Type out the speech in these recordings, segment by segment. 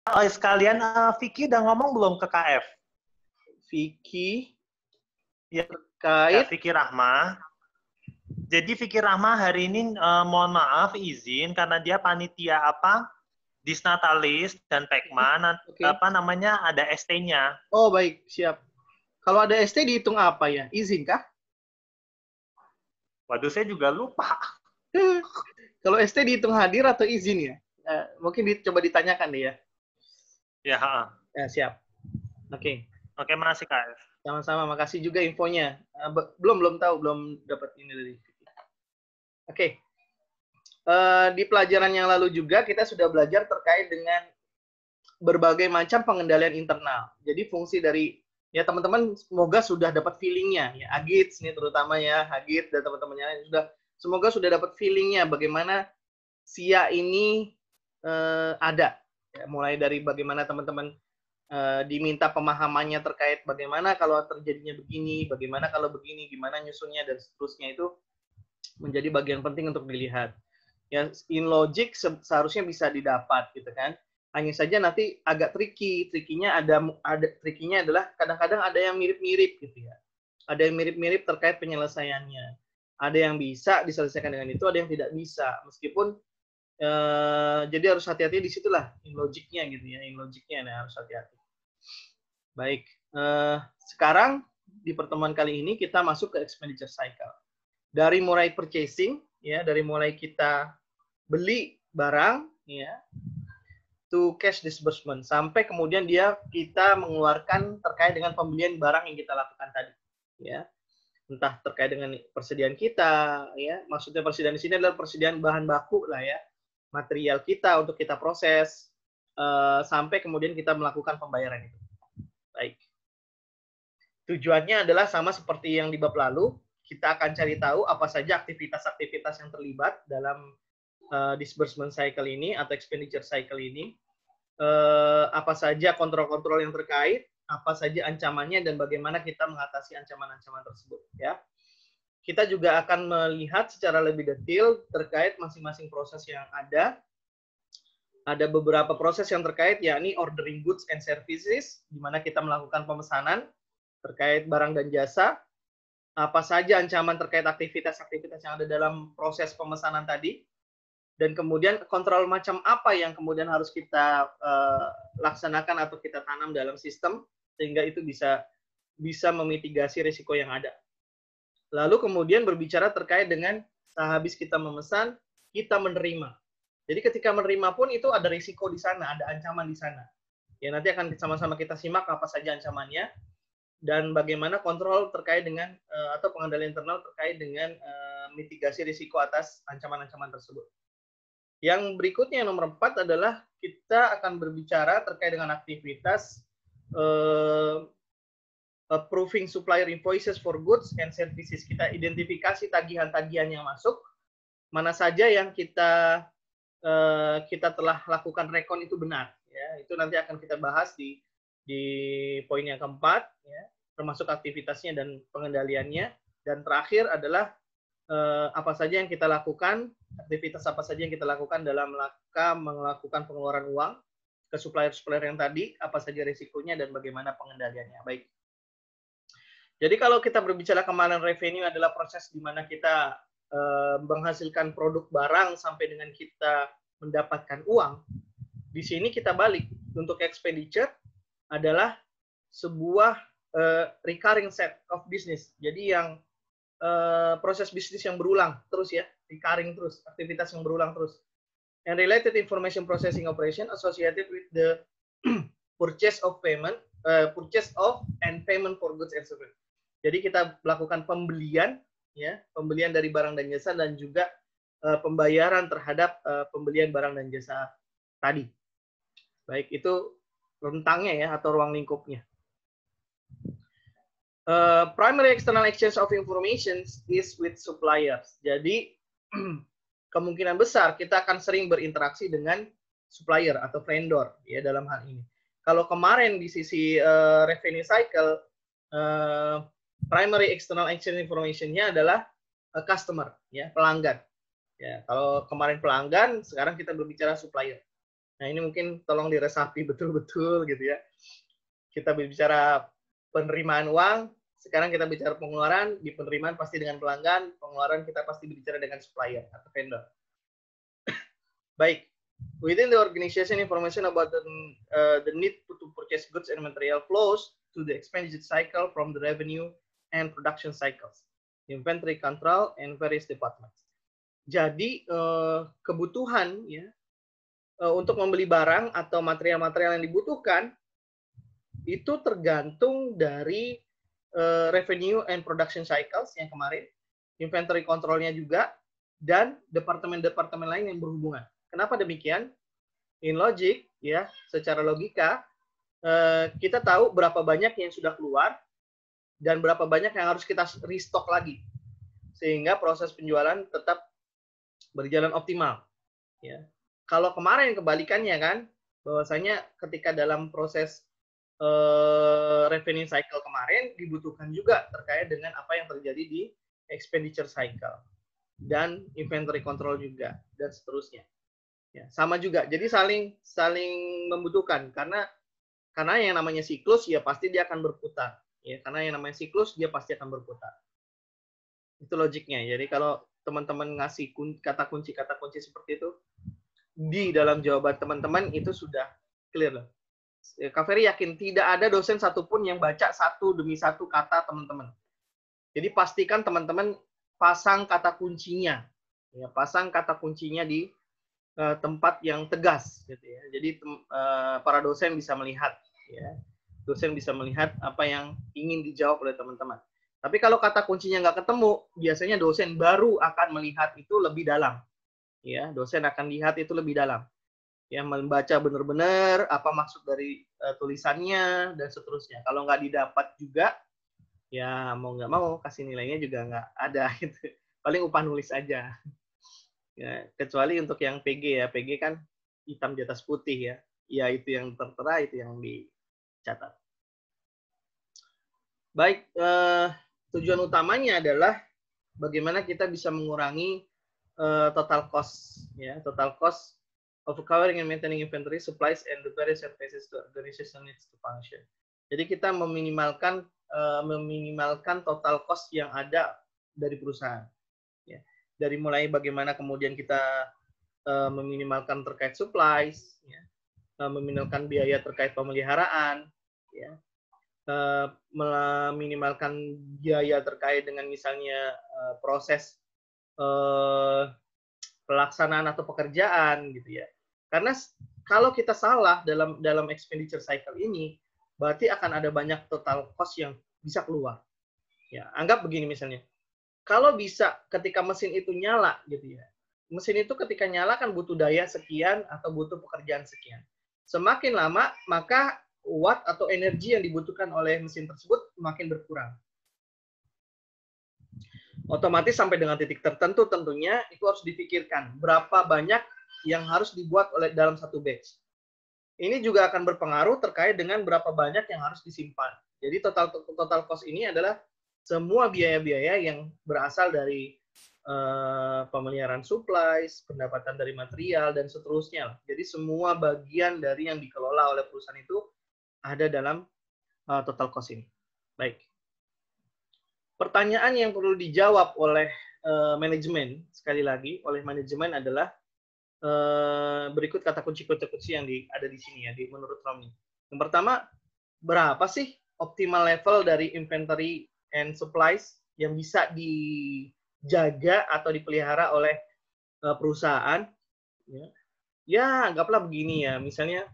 sekalian Vicky udah ngomong belum ke KF? Vicky Ya, terkait Vicky Rahma. Jadi Vicky Rahma hari ini mohon maaf izin karena dia panitia Disnatalis dan Pekman Oke. ada ST-nya. Oh, baik, siap. Kalau ada ST dihitung apa ya? Izin kah? Waduh, saya juga lupa. Kalau ST dihitung hadir atau izin ya? Mungkin coba ditanyakan deh ya. Ya, Ya, siap. Oke. Oke, makasih KF. Sama-sama, makasih juga infonya. Belum tahu, belum dapat ini dari Vicky. Oke. Di pelajaran yang lalu juga kita sudah belajar terkait dengan berbagai macam pengendalian internal. Jadi fungsi dari ya teman-teman semoga sudah dapat feelingnya ya Agit ini terutama ya Agit dan teman-temannya semoga sudah dapat feelingnya bagaimana SIA ini ada ya, mulai dari bagaimana teman-teman diminta pemahamannya terkait bagaimana kalau terjadinya begini, bagaimana kalau begini, gimana nyusunnya dan seterusnya itu menjadi bagian penting untuk dilihat. Ya, in logic seharusnya bisa didapat gitu kan. Hanya saja nanti agak tricky. Trikinya adalah kadang-kadang ada yang mirip-mirip gitu ya. Ada yang mirip-mirip terkait penyelesaiannya. Ada yang bisa diselesaikan dengan itu, ada yang tidak bisa. Meskipun jadi harus hati-hati di situlah in logiknya gitu ya. In logiknya harus hati-hati. Baik. Sekarang di pertemuan kali ini kita masuk ke expenditure cycle. Dari mulai purchasing ya, dari mulai kita beli barang ya to cash disbursement sampai kemudian kita mengeluarkan terkait dengan pembelian barang yang kita lakukan tadi ya, entah terkait dengan persediaan kita ya, maksudnya persediaan di sini adalah persediaan bahan baku lah ya, material kita untuk kita proses sampai kemudian kita melakukan pembayaran itu. Baik, tujuannya adalah sama seperti yang di bab lalu, kita akan cari tahu apa saja aktivitas-aktivitas yang terlibat dalam disbursement cycle ini atau expenditure cycle ini, apa saja kontrol-kontrol yang terkait, apa saja ancamannya dan bagaimana kita mengatasi ancaman-ancaman tersebut ya. Kita juga akan melihat secara lebih detail terkait masing-masing proses yang ada. Ada beberapa proses yang terkait yakni ordering goods and services di mana kita melakukan pemesanan terkait barang dan jasa. Apa saja ancaman terkait aktivitas-aktivitas yang ada dalam proses pemesanan tadi. Dan kemudian kontrol macam apa yang kemudian harus kita laksanakan atau kita tanam dalam sistem sehingga itu bisa memitigasi risiko yang ada. Lalu kemudian berbicara terkait dengan sehabis kita memesan, kita menerima. Jadi ketika menerima pun itu ada risiko di sana, ada ancaman di sana. Ya nanti akan sama-sama kita simak apa saja ancamannya dan bagaimana kontrol terkait dengan atau pengendalian internal terkait dengan mitigasi risiko atas ancaman-ancaman tersebut. Yang berikutnya, yang nomor 4 adalah kita akan berbicara terkait dengan aktivitas approving supplier invoices for goods and services. Kita identifikasi tagihan-tagihan yang masuk, mana saja yang kita telah lakukan rekon itu benar. Ya, itu nanti akan kita bahas di poin yang keempat, ya, termasuk aktivitasnya dan pengendaliannya. Dan terakhir adalah apa saja yang kita lakukan, aktivitas apa saja yang kita lakukan dalam rangka melakukan pengeluaran uang ke supplier-supplier yang tadi, apa saja risikonya dan bagaimana pengendaliannya. Baik. Jadi kalau kita berbicara kemarin revenue adalah proses di mana kita menghasilkan produk barang sampai dengan kita mendapatkan uang. Di sini kita balik untuk expenditure adalah sebuah recurring set of business. Jadi yang proses bisnis yang berulang terus ya, recurring terus, aktivitas yang berulang terus. And related information processing operation associated with the purchase of and payment for goods and services. Jadi kita melakukan pembelian, ya, pembelian dari barang dan jasa dan juga pembayaran terhadap pembelian barang dan jasa tadi. Baik, itu rentangnya ya atau ruang lingkupnya. Primary external exchange of information is with suppliers. Jadi kemungkinan besar kita akan sering berinteraksi dengan supplier atau vendor ya dalam hal ini. Kalau kemarin di sisi revenue cycle, primary external exchange information-nya adalah customer ya, pelanggan. Ya, kalau kemarin pelanggan, sekarang kita berbicara supplier. Nah, ini mungkin tolong diresapi betul-betul gitu ya. Kita bicara penerimaan uang, sekarang kita bicara pengeluaran, di penerimaan pasti dengan pelanggan, pengeluaran kita pasti bicara dengan supplier atau vendor. Baik, within the organization, information about the need to purchase goods and material flows to the expenditure cycle from the revenue and production cycles, inventory control, and various departments. Jadi kebutuhan ya untuk membeli barang atau material-material yang dibutuhkan itu tergantung dari revenue and production cycles yang kemarin, inventory controlnya juga, dan departemen-departemen lain yang berhubungan. Kenapa demikian? In logic, ya, secara logika, kita tahu berapa banyak yang sudah keluar dan berapa banyak yang harus kita restock lagi, sehingga proses penjualan tetap berjalan optimal. Ya. Kalau kemarin kebalikannya kan, bahwasanya ketika dalam proses revenue cycle kemarin dibutuhkan juga terkait dengan apa yang terjadi di expenditure cycle dan inventory control juga dan seterusnya. Ya, sama juga. Jadi saling membutuhkan karena yang namanya siklus ya pasti dia akan berputar. Ya, karena yang namanya siklus dia pasti akan berputar. Itu logiknya. Jadi kalau teman-teman ngasih kata kunci seperti itu di dalam jawaban teman-teman itu sudah clear loh. Kak Ferry yakin tidak ada dosen satupun yang baca satu demi satu kata teman-teman. Jadi pastikan teman-teman pasang kata kuncinya, ya, pasang kata kuncinya di tempat yang tegas, gitu ya. Jadi para dosen bisa melihat, ya, dosen bisa melihat apa yang ingin dijawab oleh teman-teman. Tapi kalau kata kuncinya nggak ketemu, biasanya dosen baru akan melihat itu lebih dalam, ya. Dosen akan lihat itu lebih dalam. Ya, membaca benar-benar apa maksud dari tulisannya dan seterusnya. Kalau nggak didapat juga, ya mau nggak mau kasih nilainya juga nggak ada gitu. Paling upah nulis aja. Ya, kecuali untuk yang PG ya, PG kan hitam di atas putih ya. Ya itu yang tertera, itu yang dicatat. Baik, tujuan utamanya adalah bagaimana kita bisa mengurangi total cost, ya, total cost of acquiring and maintaining inventory, supplies, and the various services to organization needs to function. Jadi kita meminimalkan total cost yang ada dari perusahaan. Ya. Dari mulai bagaimana kemudian kita meminimalkan terkait supplies, ya. Meminimalkan biaya terkait pemeliharaan, ya. Meminimalkan biaya terkait dengan misalnya proses pelaksanaan atau pekerjaan gitu ya. Karena kalau kita salah dalam expenditure cycle ini, berarti akan ada banyak total cost yang bisa keluar. Ya, anggap begini misalnya. Kalau bisa ketika mesin itu nyala gitu ya. Mesin itu ketika nyala kan butuh daya sekian atau butuh pekerjaan sekian. Semakin lama maka watt atau energi yang dibutuhkan oleh mesin tersebut makin berkurang. Otomatis sampai dengan titik tertentu tentunya itu harus dipikirkan berapa banyak yang harus dibuat oleh dalam satu batch. Ini juga akan berpengaruh terkait dengan berapa banyak yang harus disimpan. Jadi total cost ini adalah semua biaya-biaya yang berasal dari pemeliharaan supplies, pendapatan dari material dan seterusnya. Jadi semua bagian dari yang dikelola oleh perusahaan itu ada dalam total cost ini. Baik. Pertanyaan yang perlu dijawab oleh manajemen, sekali lagi, oleh manajemen adalah berikut kata kunci yang ada di sini ya, menurut Romney. Yang pertama, berapa sih optimal level dari inventory and supplies yang bisa dijaga atau dipelihara oleh perusahaan? Ya, anggaplah begini ya, misalnya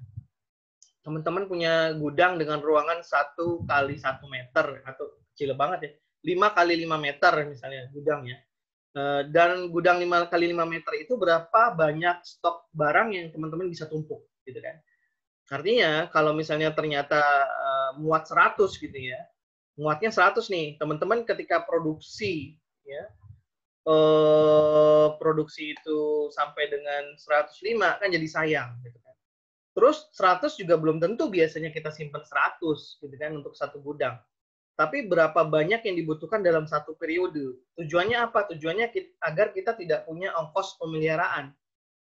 teman-teman punya gudang dengan ruangan 1 kali 1 meter atau kecil banget ya. 5 kali 5 meter misalnya gudangnya. Dan gudang 5 kali 5 meter itu berapa banyak stok barang yang teman-teman bisa tumpuk gitu kan. Artinya kalau misalnya ternyata muat 100 gitu ya. Muatnya 100 nih, teman-teman ketika produksi ya. Produksi itu sampai dengan 105 kan jadi sayang gitu kan. Terus 100 juga belum tentu biasanya kita simpan 100 gitu kan untuk satu gudang. Tapi berapa banyak yang dibutuhkan dalam satu periode? Tujuannya apa? Tujuannya agar kita tidak punya ongkos pemeliharaan.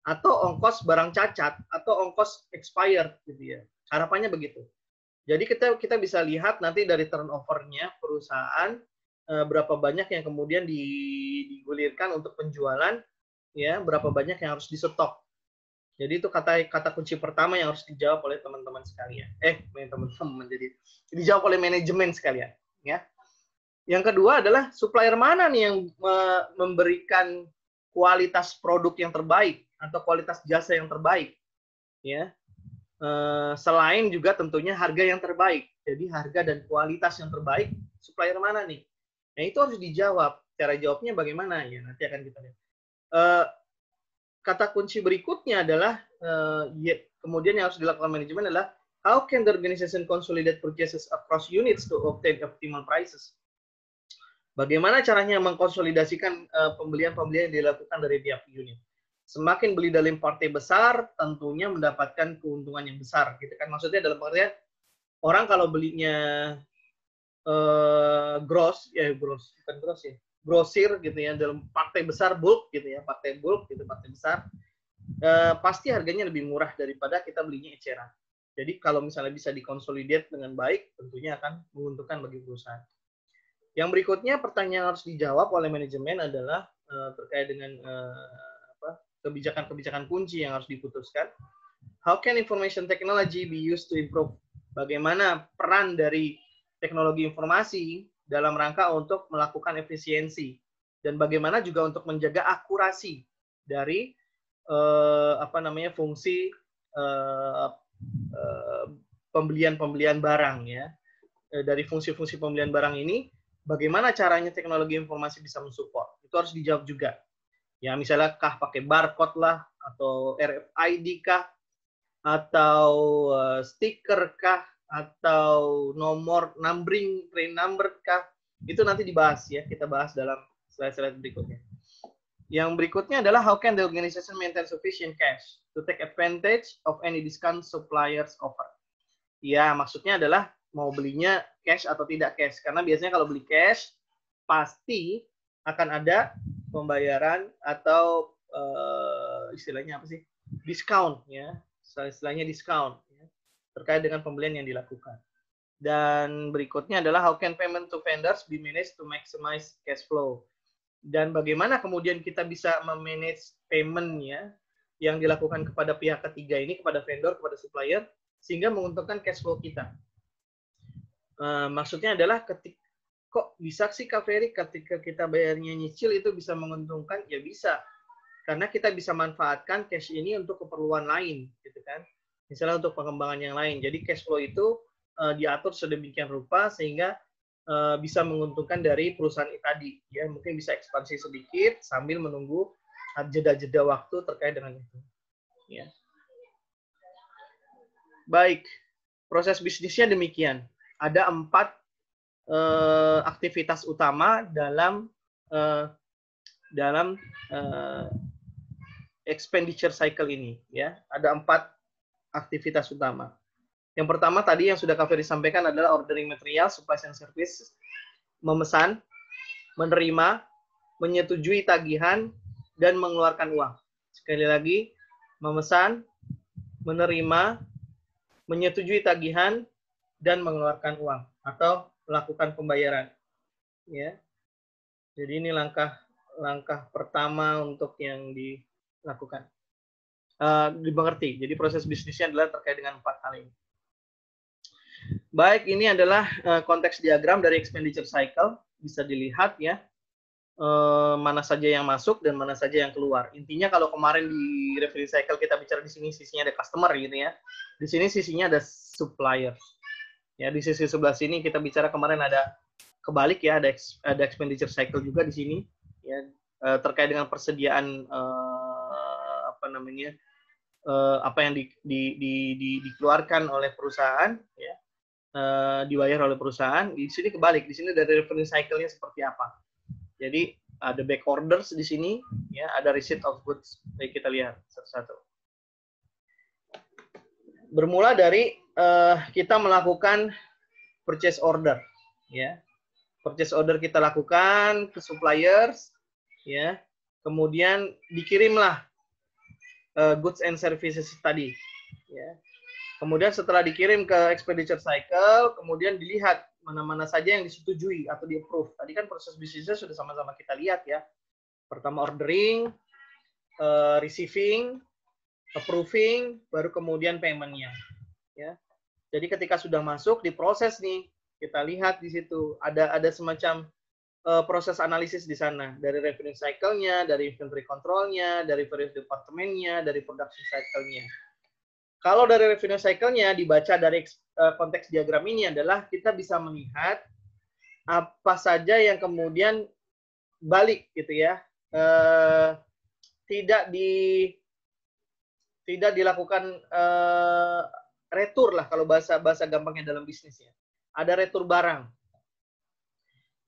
atau ongkos barang cacat atau ongkos expired gitu ya. Harapannya begitu. Jadi kita bisa lihat nanti dari turnover-nya perusahaan berapa banyak yang kemudian digulirkan untuk penjualan, ya, berapa banyak yang harus disetok. Jadi itu kata kunci pertama yang harus dijawab oleh teman-teman sekalian. Teman-teman, jadi dijawab oleh manajemen sekalian, ya. Yang kedua adalah supplier mana nih yang memberikan kualitas produk yang terbaik atau kualitas jasa yang terbaik, ya. Selain juga tentunya harga yang terbaik. Jadi harga dan kualitas yang terbaik, supplier mana nih? Nah, itu harus dijawab. Cara jawabnya bagaimana ya? Nanti akan kita lihat. Kata kunci berikutnya adalah kemudian yang harus dilakukan manajemen adalah how can the organization consolidate purchases across units to obtain optimal prices? Bagaimana caranya mengkonsolidasikan pembelian-pembelian yang dilakukan dari tiap unit? Semakin beli dalam partai besar, tentunya mendapatkan keuntungan yang besar, gitu kan? Maksudnya dalam pengertian orang kalau belinya grosir gitu ya, dalam partai besar bulk gitu ya, partai besar, pasti harganya lebih murah daripada kita belinya eceran. Jadi kalau misalnya bisa dikonsolidate dengan baik, tentunya akan menguntungkan bagi perusahaan. Yang berikutnya pertanyaan harus dijawab oleh manajemen adalah terkait dengan kebijakan-kebijakan kunci yang harus diputuskan. How can information technology be used to improve? Bagaimana peran dari teknologi informasi dalam rangka untuk melakukan efisiensi, dan bagaimana juga untuk menjaga akurasi dari fungsi pembelian barang, ya. Dari fungsi-fungsi pembelian barang ini, bagaimana caranya teknologi informasi bisa mensupport? Itu harus dijawab juga. Ya, misalnya kah pakai barcode lah, atau RFID kah, atau stiker kah, atau nomor numbering, train number kah, itu nanti dibahas ya, kita bahas dalam slide-slide berikutnya. Yang berikutnya adalah how can the organization maintain sufficient cash to take advantage of any discount suppliers offer. Ya, maksudnya adalah mau belinya cash atau tidak cash, karena biasanya kalau beli cash pasti akan ada pembayaran atau istilahnya apa sih, discount ya, istilahnya discount ya, terkait dengan pembelian yang dilakukan. Dan berikutnya adalah how can payment to vendors be managed to maximize cash flow, dan bagaimana kemudian kita bisa memanage payment ya yang dilakukan kepada pihak ketiga ini, kepada vendor, kepada supplier, sehingga menguntungkan cash flow kita. Maksudnya adalah kok bisa sih Kak Ferry ketika kita bayarnya nyicil itu bisa menguntungkan? Ya bisa, karena kita bisa manfaatkan cash ini untuk keperluan lain, gitu kan? Misalnya untuk pengembangan yang lain. Jadi cash flow itu diatur sedemikian rupa sehingga bisa menguntungkan dari perusahaan tadi. Ya, mungkin bisa ekspansi sedikit sambil menunggu jeda-jeda waktu terkait dengan itu. Ya. Baik, proses bisnisnya demikian. Ada 4 aktivitas utama dalam expenditure cycle ini, ya. Ada 4 aktivitas utama. Yang pertama tadi yang sudah Kak Ferry sampaikan adalah ordering material, supplies and service, memesan, menerima, menyetujui tagihan, dan mengeluarkan uang. Sekali lagi, memesan, menerima, menyetujui tagihan, dan mengeluarkan uang atau melakukan pembayaran. Ya. Jadi ini langkah pertama untuk yang dilakukan. Dimengerti. Jadi proses bisnisnya adalah terkait dengan 4 hal ini. Baik, ini adalah konteks diagram dari expenditure cycle. Bisa dilihat ya, mana saja yang masuk dan mana saja yang keluar. Intinya kalau kemarin di revenue cycle kita bicara di sini sisinya ada customer gitu ya. Di sini sisinya ada supplier. Ya, di sisi sebelah sini kita bicara kemarin ada kebalik ya, ada expenditure cycle juga di sini ya, terkait dengan persediaan apa yang dikeluarkan oleh perusahaan ya, dibayar oleh perusahaan. Di sini kebalik, di sini dari revenue cycle-nya seperti apa. Jadi ada back orders di sini ya, ada receipt of goods. Baik, kita lihat satu-satu. Bermula dari kita melakukan purchase order ya. Purchase order kita lakukan ke suppliers ya. Kemudian dikirimlah goods and services tadi. Ya. Kemudian setelah dikirim ke expenditure cycle, kemudian dilihat mana-mana saja yang disetujui atau di-approve. Tadi kan proses bisnisnya sudah sama-sama kita lihat ya. Pertama ordering, receiving, approving, baru kemudian payment-nya. Ya. Jadi ketika sudah masuk, diproses nih, kita lihat di situ ada semacam proses analisis di sana, dari revenue cycle-nya, dari inventory control-nya, dari various department-nya, dari production cycle-nya. Kalau dari revenue cycle-nya dibaca dari konteks diagram ini adalah kita bisa melihat apa saja yang kemudian balik gitu ya, tidak dilakukan retur lah kalau bahasa gampangnya dalam bisnis ya. Ada retur barang.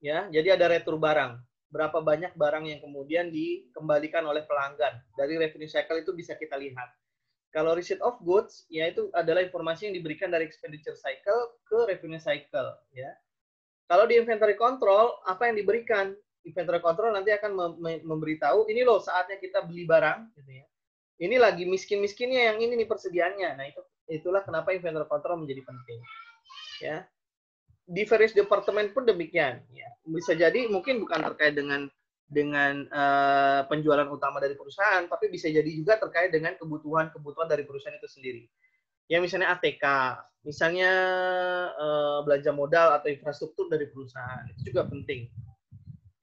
Ya, jadi ada retur barang. Berapa banyak barang yang kemudian dikembalikan oleh pelanggan. Dari revenue cycle itu bisa kita lihat. Kalau receipt of goods, ya itu adalah informasi yang diberikan dari expenditure cycle ke revenue cycle. Ya. Kalau di inventory control, apa yang diberikan? Inventory control nanti akan memberitahu, ini loh saatnya kita beli barang. Gitu ya. Ini lagi miskin-miskinnya yang ini nih persediaannya. Nah, itulah kenapa inventory control menjadi penting. Ya. Di various departemen pun demikian. Ya. Bisa jadi mungkin bukan terkait dengan penjualan utama dari perusahaan, tapi bisa jadi juga terkait dengan kebutuhan dari perusahaan itu sendiri. Ya misalnya ATK, misalnya belanja modal atau infrastruktur dari perusahaan, itu juga penting.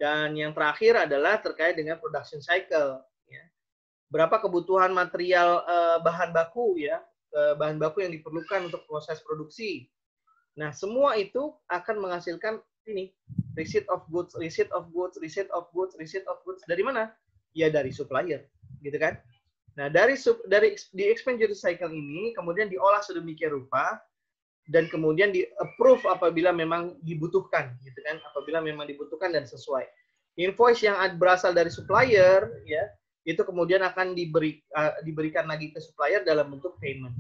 Dan yang terakhir adalah terkait dengan production cycle. Ya. Berapa kebutuhan material bahan baku ya, bahan baku yang diperlukan untuk proses produksi. Nah, semua itu akan menghasilkan ini, receipt of goods. Dari mana? Ya dari supplier, gitu kan? Nah, di expenditure cycle ini kemudian diolah sedemikian rupa dan kemudian di-approve apabila memang dibutuhkan, gitu kan? Apabila memang dibutuhkan dan sesuai. Invoice yang berasal dari supplier ya, itu kemudian akan diberikan lagi ke supplier dalam bentuk payment.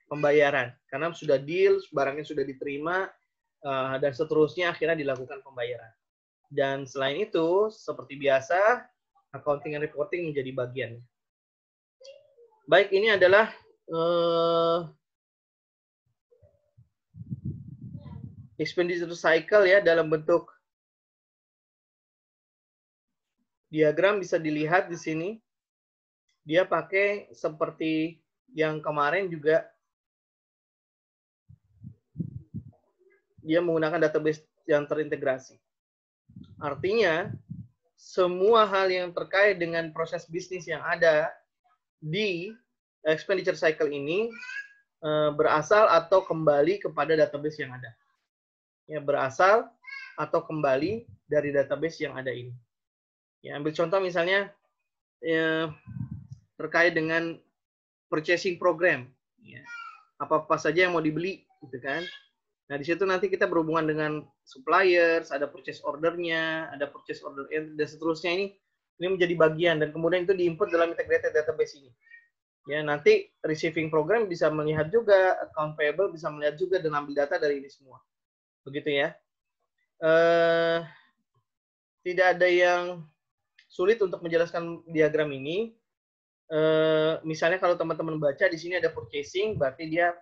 Pembayaran karena sudah deal, barangnya sudah diterima dan seterusnya akhirnya dilakukan pembayaran. Dan selain itu seperti biasa accounting and reporting menjadi bagian. Baik, ini adalah expenditure cycle ya dalam bentuk diagram, bisa dilihat di sini. Dia pakai seperti yang kemarin juga. Dia menggunakan database yang terintegrasi. Artinya, semua hal yang terkait dengan proses bisnis yang ada di expenditure cycle ini berasal atau kembali kepada database yang ada. Ya, berasal atau kembali dari database yang ada ini. Ya, ambil contoh misalnya terkait dengan purchasing program. Ya, apa-apa saja yang mau dibeli, gitu kan? Nah, di situ nanti kita berhubungan dengan suppliers, ada purchase order-nya, ada purchase order dan seterusnya ini menjadi bagian dan kemudian itu diinput dalam integrated database ini. Ya, nanti receiving program bisa melihat juga, account payable bisa melihat juga dan ambil data dari ini semua. Begitu ya. Tidak ada yang sulit untuk menjelaskan diagram ini. Misalnya kalau teman-teman baca di sini ada purchasing, berarti dia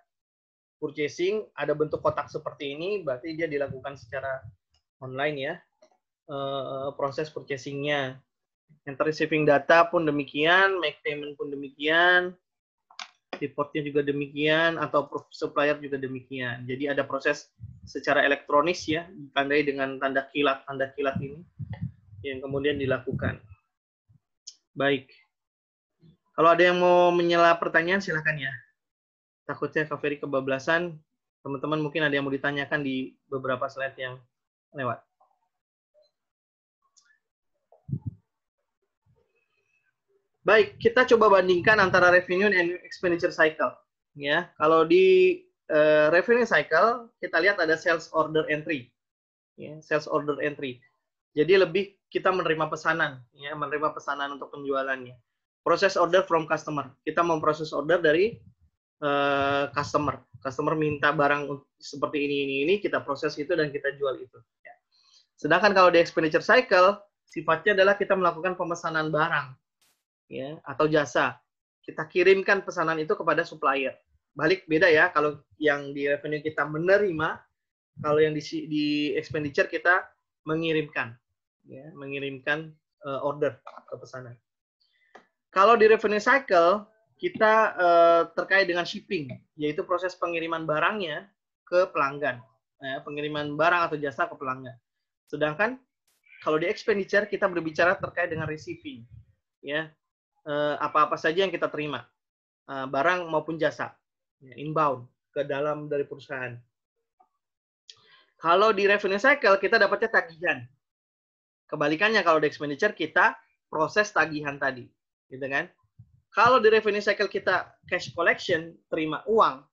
purchasing ada bentuk kotak seperti ini, berarti dia dilakukan secara online ya, proses purchasing-nya. Enter receiving data pun demikian, make payment pun demikian, reportnya juga demikian, atau supplier juga demikian. Jadi ada proses secara elektronis ya, ditandai dengan tanda kilat ini, yang kemudian dilakukan. Baik. Kalau ada yang mau menyela pertanyaan, silakan ya. Takutnya Kak Ferry kebablasan, teman-teman mungkin ada yang mau ditanyakan di beberapa slide yang lewat. Baik, kita coba bandingkan antara revenue and expenditure cycle. Ya, kalau di revenue cycle kita lihat ada sales order entry, ya, sales order entry. Jadi lebih kita menerima pesanan, ya, menerima pesanan untuk penjualannya. Proses order from customer, kita memproses order dari customer minta barang seperti ini, kita proses itu dan kita jual itu. Ya. Sedangkan kalau di expenditure cycle, sifatnya adalah kita melakukan pemesanan barang, ya, atau jasa. kita kirimkan pesanan itu kepada supplier. Balik beda ya, kalau yang di revenue kita menerima, kalau yang di expenditure kita mengirimkan, ya, mengirimkan order ke pesanan. Kalau di revenue cycle kita terkait dengan shipping, yaitu proses pengiriman barangnya ke pelanggan, ya, pengiriman barang atau jasa ke pelanggan. Sedangkan kalau di expenditure kita berbicara terkait dengan receiving, ya, apa-apa saja yang kita terima, barang maupun jasa, ya, inbound ke dalam dari perusahaan. Kalau di revenue cycle kita dapatnya tagihan. Kebalikannya kalau di expenditure kita proses tagihan tadi, gitu kan? Kalau di revenue cycle kita cash collection, terima uang.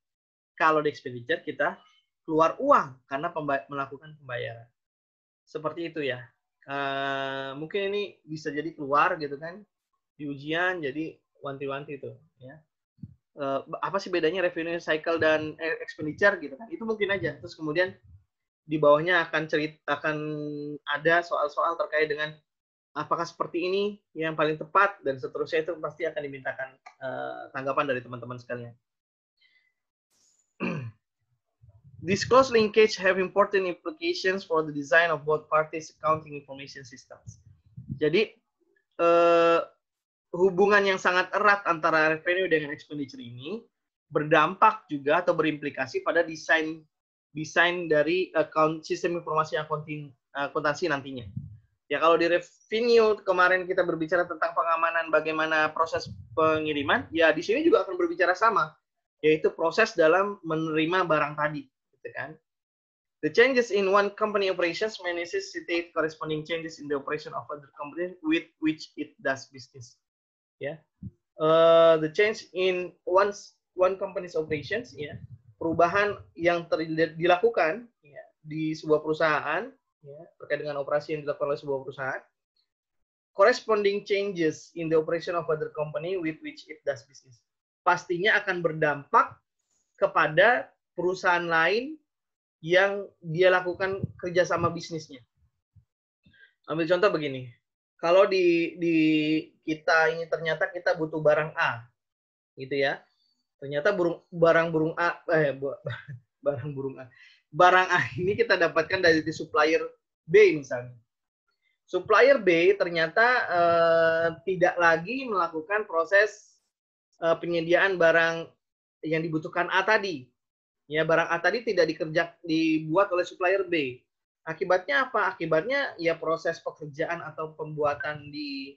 Kalau di expenditure kita keluar uang karena melakukan pembayaran. Seperti itu ya. Mungkin ini bisa jadi keluar gitu kan di ujian, jadi wanti-wanti itu. Ya. Apa sih bedanya revenue cycle dan expenditure gitu kan? Itu mungkin aja. Terus kemudian di bawahnya akan ada soal-soal terkait dengan apakah seperti ini yang paling tepat dan seterusnya, itu pasti akan dimintakan tanggapan dari teman-teman sekalian. This close linkage have important implications for the design of both parties accounting information systems. Jadi hubungan yang sangat erat antara revenue dengan expenditure ini berdampak juga atau berimplikasi pada desain dari sistem informasi akuntansi nantinya. Ya, kalau di revenue kemarin kita berbicara tentang pengamanan bagaimana proses pengiriman, ya di sini juga akan berbicara sama, yaitu proses dalam menerima barang tadi, gitu kan. The changes in one company operations may necessitate corresponding changes in the operation of other company with which it does business. Ya, the change in one company's operations, ya, perubahan yang dilakukan ya, di sebuah perusahaan, ya, terkait dengan operasi yang dilakukan oleh sebuah perusahaan, corresponding changes in the operation of other company with which it does business, pastinya akan berdampak kepada perusahaan lain yang dia lakukan kerjasama bisnisnya. Ambil contoh begini, kalau di kita ini ternyata kita butuh barang A, gitu ya, ternyata barang A ini kita dapatkan dari supplier B misalnya. Supplier B ternyata tidak lagi melakukan proses penyediaan barang yang dibutuhkan A tadi. Ya, barang A tadi tidak dibuat oleh supplier B. Akibatnya apa? Akibatnya ya proses pekerjaan atau pembuatan di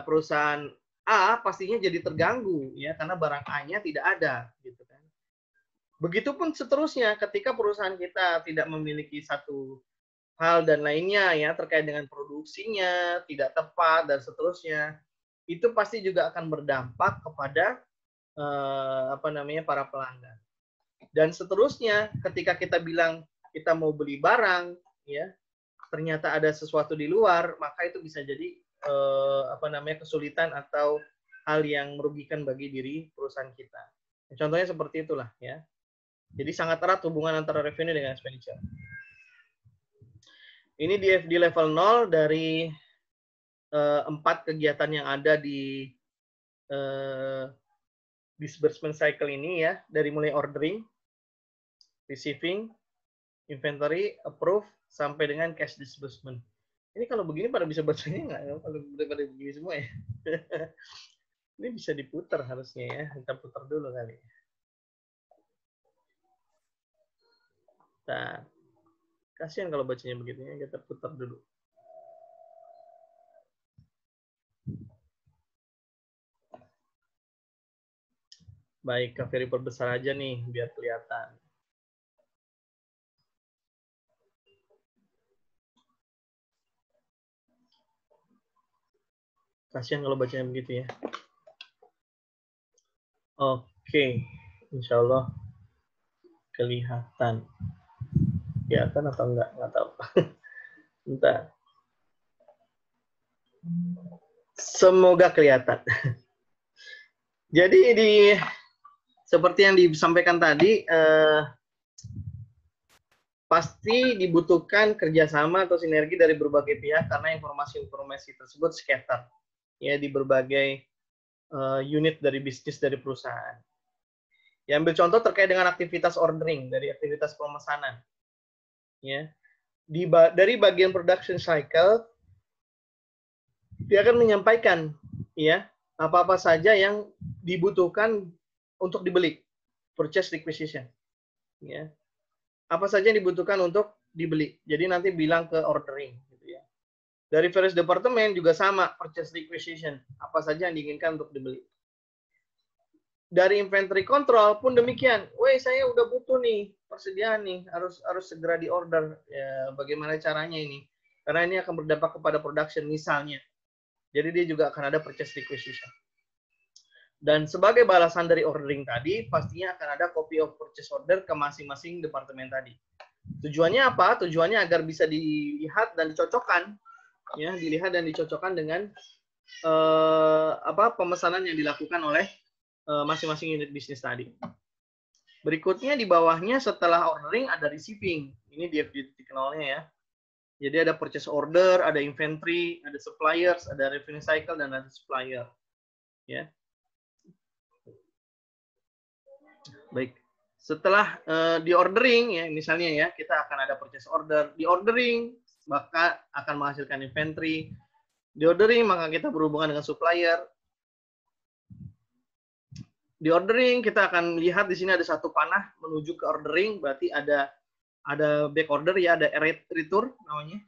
perusahaan A pastinya jadi terganggu ya, karena barang A-nya tidak ada, gitu kan. Begitupun seterusnya ketika perusahaan kita tidak memiliki satu hal dan lainnya ya terkait dengan produksinya tidak tepat dan seterusnya, itu pasti juga akan berdampak kepada para pelanggan. Dan seterusnya ketika kita bilang kita mau beli barang ya, ternyata ada sesuatu di luar, maka itu bisa jadi kesulitan atau hal yang merugikan bagi diri perusahaan kita. Contohnya seperti itulah ya. Jadi sangat erat hubungan antara revenue dengan expenditure. Ini di level 0 dari 4 kegiatan yang ada di disbursement cycle ini ya, dari mulai ordering, receiving, inventory, approve, sampai dengan cash disbursement. Ini kalau begini pada bisa bacanya nggak ya? Kalau pada begini semua ya. Ini bisa diputar harusnya ya. Kita putar dulu kali. Nah, kasihan kalau bacanya begitu ya. Kita putar dulu. Baik, Kak Ferry perbesar aja nih biar kelihatan. Kasihan kalau bacanya begitu ya. Oke, insya Allah kelihatan. Kelihatan atau enggak? Nggak tahu. Bentar. Semoga kelihatan. Jadi seperti yang disampaikan tadi, pasti dibutuhkan kerjasama atau sinergi dari berbagai pihak karena informasi-informasi tersebut scatter ya di berbagai unit dari bisnis dari perusahaan. Ya, ambil contoh terkait dengan aktivitas ordering dari aktivitas pemesanan. Ya, dari bagian production cycle dia akan menyampaikan ya apa-apa saja yang dibutuhkan untuk dibeli, purchase requisition. Ya, apa saja yang dibutuhkan untuk dibeli. Jadi nanti bilang ke ordering. Gitu ya. Dari various department juga sama, purchase requisition, apa saja yang diinginkan untuk dibeli. Dari inventory control pun demikian. Woi, saya udah butuh nih persediaan nih, harus segera diorder. Ya, bagaimana caranya ini? Karena ini akan berdampak kepada production misalnya. Jadi dia juga akan ada purchase requisition. Dan sebagai balasan dari ordering tadi, pastinya akan ada copy of purchase order ke masing-masing departemen tadi. Tujuannya apa? Tujuannya agar bisa dilihat dan dicocokkan, ya, dilihat dan dicocokkan dengan pemesanan yang dilakukan oleh masing-masing unit bisnis tadi. Berikutnya di bawahnya setelah ordering ada receiving. Ini dia titik nolnya ya. Jadi ada purchase order, ada inventory, ada suppliers, ada revenue cycle, dan ada supplier. Ya. Baik. Setelah di ordering ya, misalnya ya, kita akan ada purchase order. Di ordering maka akan menghasilkan inventory. Di ordering maka kita berhubungan dengan supplier. Di ordering kita akan lihat di sini ada satu panah menuju ke ordering, berarti ada back order ya, ada return namanya.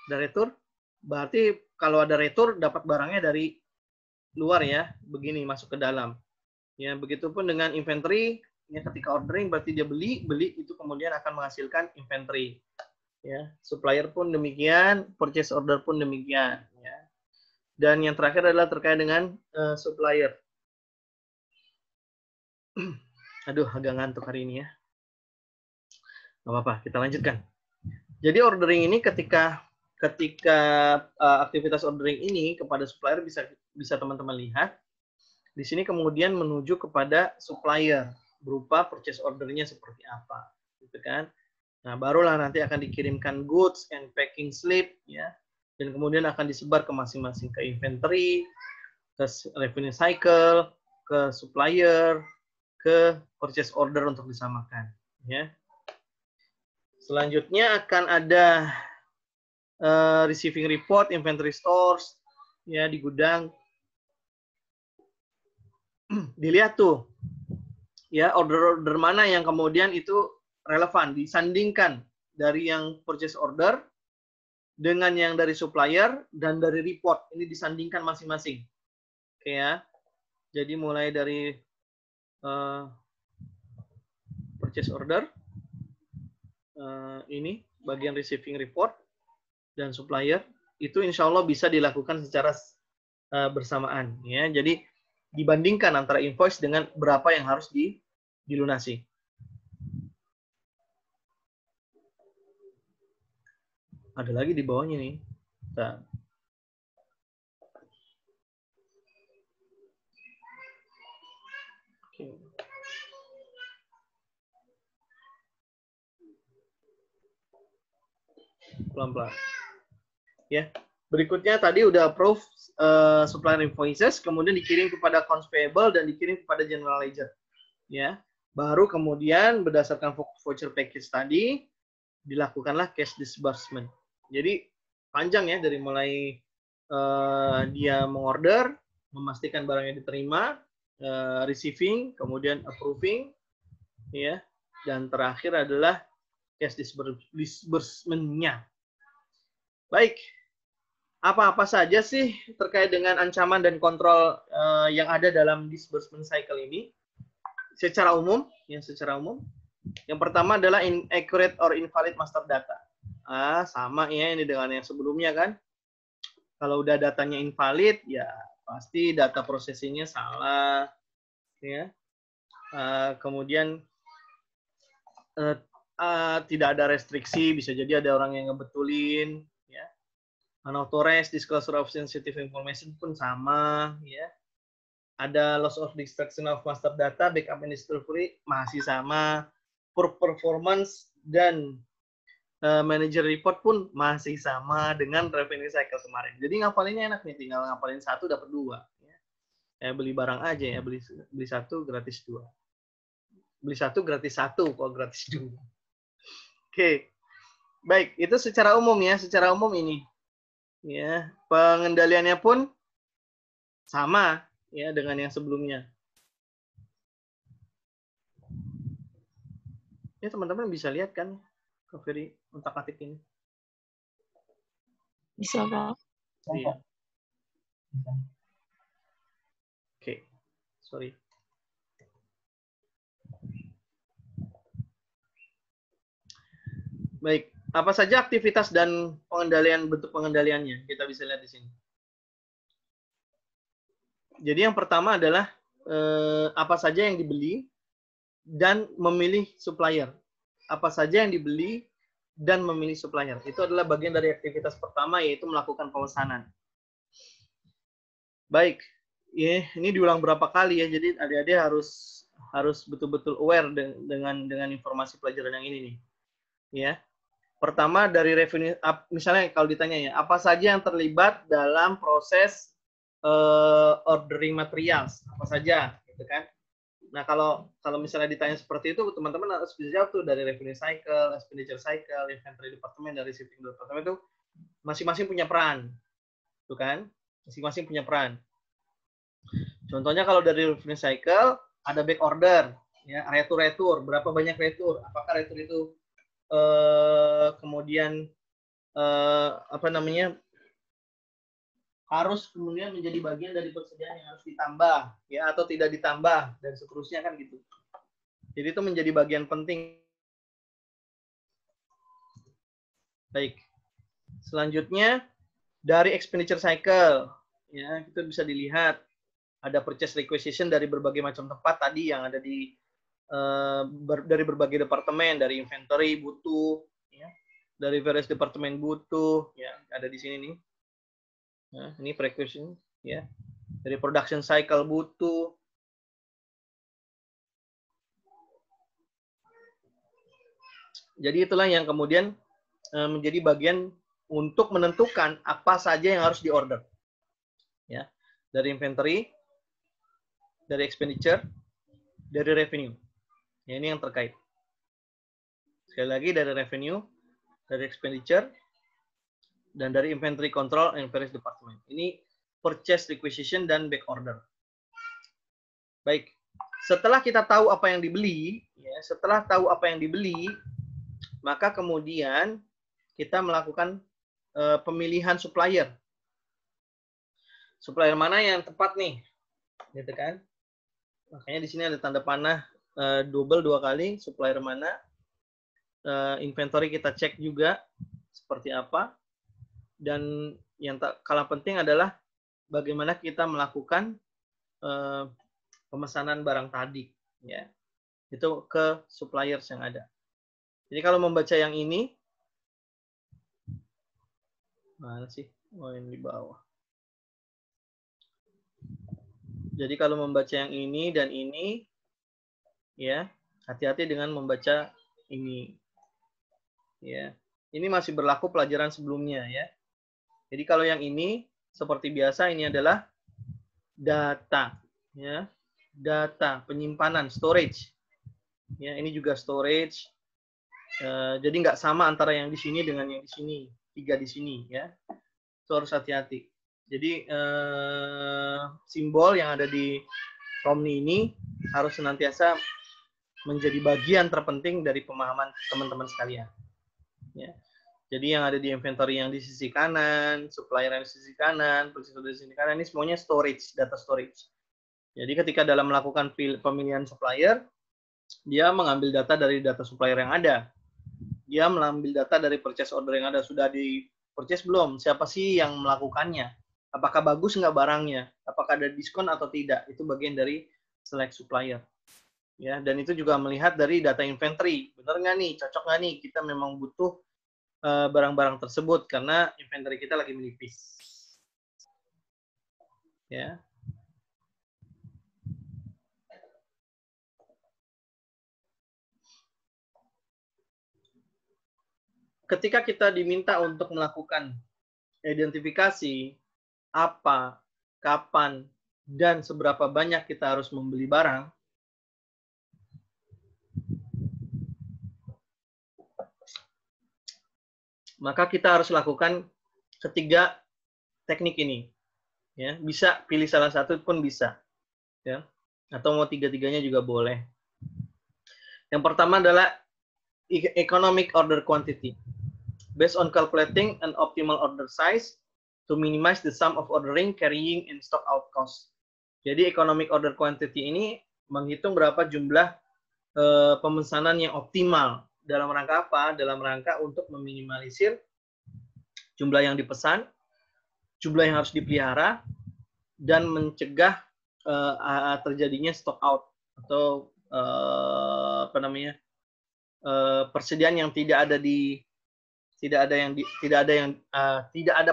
Ada return. Berarti kalau ada return dapat barangnya dari luar ya, begini masuk ke dalam. Ya, begitupun dengan inventory, ya ketika ordering berarti dia beli itu kemudian akan menghasilkan inventory. Ya, supplier pun demikian, purchase order pun demikian ya. Dan yang terakhir adalah terkait dengan supplier. Aduh, agak ngantuk hari ini ya. Gak apa-apa, kita lanjutkan. Jadi ordering ini ketika aktivitas ordering ini kepada supplier bisa teman-teman lihat. Di sini kemudian menuju kepada supplier berupa purchase ordernya seperti apa, gitu kan? Nah, barulah nanti akan dikirimkan goods and packing slip ya. Dan kemudian akan disebar ke masing-masing, ke inventory, ke revenue cycle, ke supplier, ke purchase order untuk disamakan ya. Selanjutnya akan ada receiving report, inventory stores ya di gudang. Dilihat tuh ya order mana yang kemudian itu relevan, disandingkan dari yang purchase order dengan yang dari supplier dan dari report, ini disandingkan masing-masing. Oke ya. Jadi mulai dari purchase order, ini bagian receiving report dan supplier, itu insya Allah bisa dilakukan secara bersamaan ya. Jadi dibandingkan antara invoice dengan berapa yang harus dilunasi. Ada lagi di bawahnya nih. Nah. Pelan-pelan. Ya. Berikutnya tadi udah approve supplier invoices, kemudian dikirim kepada accounts payable dan dikirim kepada general ledger. Ya. Baru kemudian berdasarkan voucher package tadi dilakukanlah cash disbursement. Jadi panjang ya dari mulai dia mengorder, memastikan barangnya diterima, receiving, kemudian approving, ya, dan terakhir adalah cash disbursement-nya. Baik, apa-apa saja sih terkait dengan ancaman dan kontrol yang ada dalam disbursement cycle ini? Secara umum, yang pertama adalah inaccurate or invalid master data. Sama ya ini dengan yang sebelumnya kan. Kalau udah datanya invalid, ya pasti data processing-nya salah, ya. Kemudian tidak ada restriksi, bisa jadi ada orang yang ngebetulin, ya. Unauthorized disclosure of sensitive information pun sama, ya. Ada loss of destruction of master data, backup and recovery masih sama. Poor performance dan manager report pun masih sama dengan revenue cycle kemarin. Jadi ngapalinnya enak nih, tinggal ngapalin 1 dapat 2. Ya. beli barang aja ya, beli 1 gratis 2. Beli 1 gratis 1 kok gratis 2. Oke. Baik, itu secara umum ya, secara umum ini. Ya, pengendaliannya pun sama ya dengan yang sebelumnya. Ya, teman-teman bisa lihat kan cover otak-atik ini. Bisa, Pak. Iya. Oke. Sorry. Baik, apa saja aktivitas dan pengendalian, bentuk pengendaliannya? Kita bisa lihat di sini. Jadi yang pertama adalah apa saja yang dibeli dan memilih supplier. Apa saja yang dibeli dan memilih supplier. Itu adalah bagian dari aktivitas pertama, yaitu melakukan pemesanan. Baik, ya, ini diulang berapa kali ya, jadi adik-adik harus betul-betul aware dengan informasi pelajaran yang ini nih. Ya. Pertama dari revenue, misalnya kalau ditanya ya, apa saja yang terlibat dalam proses ordering materials, apa saja, gitu kan? Nah kalau misalnya ditanya seperti itu, teman-teman harus bisa jawab tuh dari revenue cycle, expenditure cycle, inventory department, dari shipping department itu masing-masing punya peran, tuh kan? Masing-masing punya peran. Contohnya kalau dari revenue cycle ada back order, ya retur, berapa banyak retur, apakah retur itu kemudian apa namanya harus kemudian menjadi bagian dari persediaan yang harus ditambah ya atau tidak ditambah dan seterusnya kan gitu. Jadi itu menjadi bagian penting. Baik. Selanjutnya dari expenditure cycle ya itu bisa dilihat ada purchase requisition dari berbagai macam tempat tadi yang ada di dari berbagai departemen, dari inventory butuh ya. Dari various departemen butuh ya ada di sini nih. Nah, ini requisition ya. Dari production cycle butuh. Jadi itulah yang kemudian menjadi bagian untuk menentukan apa saja yang harus diorder. Ya. Dari inventory, dari expenditure, dari revenue. Ya, ini yang terkait. Sekali lagi dari revenue, dari expenditure, dan dari inventory control and various department. Ini purchase requisition dan back order. Baik, setelah kita tahu apa yang dibeli, ya, setelah tahu apa yang dibeli, maka kemudian kita melakukan pemilihan supplier. Supplier mana yang tepat nih, gitu kan? Makanya di sini ada tanda panah double 2 kali. Supplier mana? Inventory kita cek juga seperti apa. Dan yang tak kalah penting adalah bagaimana kita melakukan pemesanan barang tadi, ya. Itu ke suppliers yang ada. Jadi kalau membaca yang ini, mana sih? Oh, yang di bawah. Jadi kalau membaca yang ini dan ini, ya, hati-hati dengan membaca ini. Ya. Ini masih berlaku pelajaran sebelumnya, ya. Jadi kalau yang ini seperti biasa ini adalah data, ya. Data penyimpanan, storage. Ya, ini juga storage. Jadi nggak sama antara yang di sini dengan yang di sini. 3 di sini, ya. Itu harus hati-hati. Jadi simbol yang ada di Romni ini harus senantiasa menjadi bagian terpenting dari pemahaman teman-teman sekalian. Ya. Jadi yang ada di inventory yang di sisi kanan, supplier yang di sisi kanan, purchase order di sisi kanan, ini semuanya storage, data storage. Jadi ketika dalam melakukan pemilihan supplier, dia mengambil data dari data supplier yang ada. Dia mengambil data dari purchase order yang ada. Sudah di purchase belum? Siapa sih yang melakukannya? Apakah bagus nggak barangnya? Apakah ada diskon atau tidak? Itu bagian dari select supplier. Ya, dan itu juga melihat dari data inventory. Benar nggak nih? Cocok nggak nih? Kita memang butuh barang-barang tersebut karena inventory kita lagi menipis. Ya. Ketika kita diminta untuk melakukan identifikasi apa, kapan, dan seberapa banyak kita harus membeli barang, maka kita harus lakukan ketiga teknik ini. Ya, bisa pilih salah satu pun bisa. Ya. Atau mau tiga-tiganya juga boleh. Yang pertama adalah economic order quantity. Based on calculating an optimal order size to minimize the sum of ordering, carrying, and stock out cost. Jadi economic order quantity ini menghitung berapa jumlah pemesanan yang optimal. Dalam rangka apa? Dalam rangka untuk meminimalisir jumlah yang dipesan, jumlah yang harus dipelihara, dan mencegah terjadinya stock out atau persediaan yang tidak ada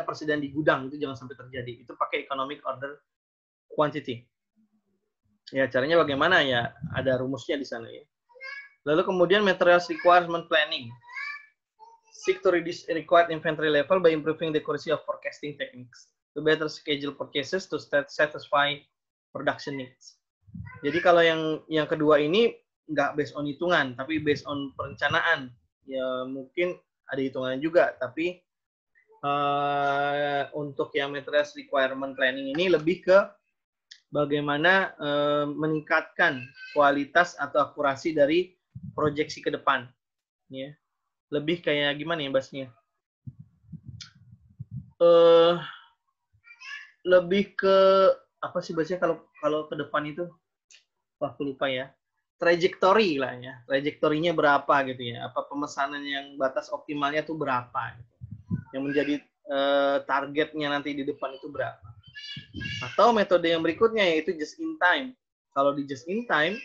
persediaan di gudang, itu jangan sampai terjadi. Itu pakai economic order quantity. Ya, caranya bagaimana ya? Ada rumusnya di sana ya. Lalu kemudian materials requirement planning. Seek to reduce required inventory level by improving the accuracy of forecasting techniques to better schedule purchases to satisfy production needs. Jadi kalau yang kedua ini nggak based on hitungan, tapi based on perencanaan. Ya mungkin ada hitungannya juga, tapi untuk yang materials requirement planning ini lebih ke bagaimana meningkatkan kualitas atau akurasi dari proyeksi ke depan. Ya. Lebih kayak gimana ya bahasnya? Lebih ke apa sih bahasanya kalau ke depan itu? Wah, aku lupa ya. Trajektori lah ya, trajektorinya berapa gitu ya, apa pemesanan yang batas optimalnya tuh berapa gitu. Yang menjadi targetnya nanti di depan itu berapa. Atau metode yang berikutnya yaitu just in time. Kalau di just in time,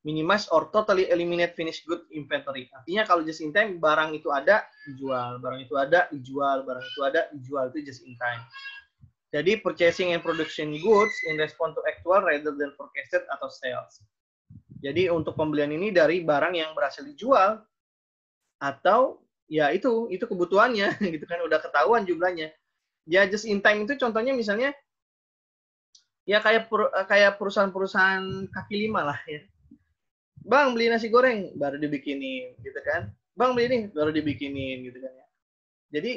minimize or totally eliminate finished good inventory. Artinya kalau just in time, barang itu ada, dijual, barang itu ada, dijual, barang itu ada, dijual, itu just in time. Jadi purchasing and production goods in response to actual rather than forecasted atau sales. Jadi untuk pembelian ini dari barang yang berhasil dijual atau ya itu kebutuhannya gitu kan, udah ketahuan jumlahnya. Ya just in time itu contohnya misalnya ya kayak perusahaan-perusahaan kaki lima lah ya. Bang beli nasi goreng baru dibikinin gitu kan. Bang beli ini baru dibikinin gitu kan ya. Jadi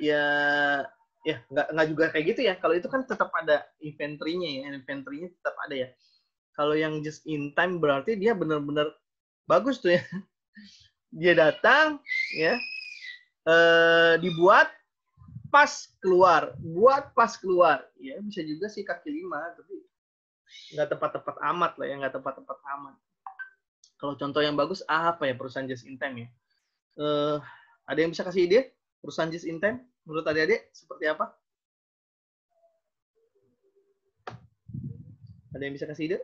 ya nggak juga kayak gitu ya. Kalau itu kan tetap ada inventory-nya ya, inventory-nya tetap ada ya. Kalau yang just in time berarti dia benar-benar bagus tuh ya. Dia datang ya, dibuat pas keluar, buat pas keluar. Ya bisa juga sih kaki lima, tapi nggak tepat-tepat amat lah ya, nggak tepat-tepat amat. Kalau contoh yang bagus apa ya perusahaan just in time ya? Ada yang bisa kasih ide perusahaan just in time? Menurut adik-adik seperti apa? Ada yang bisa kasih ide?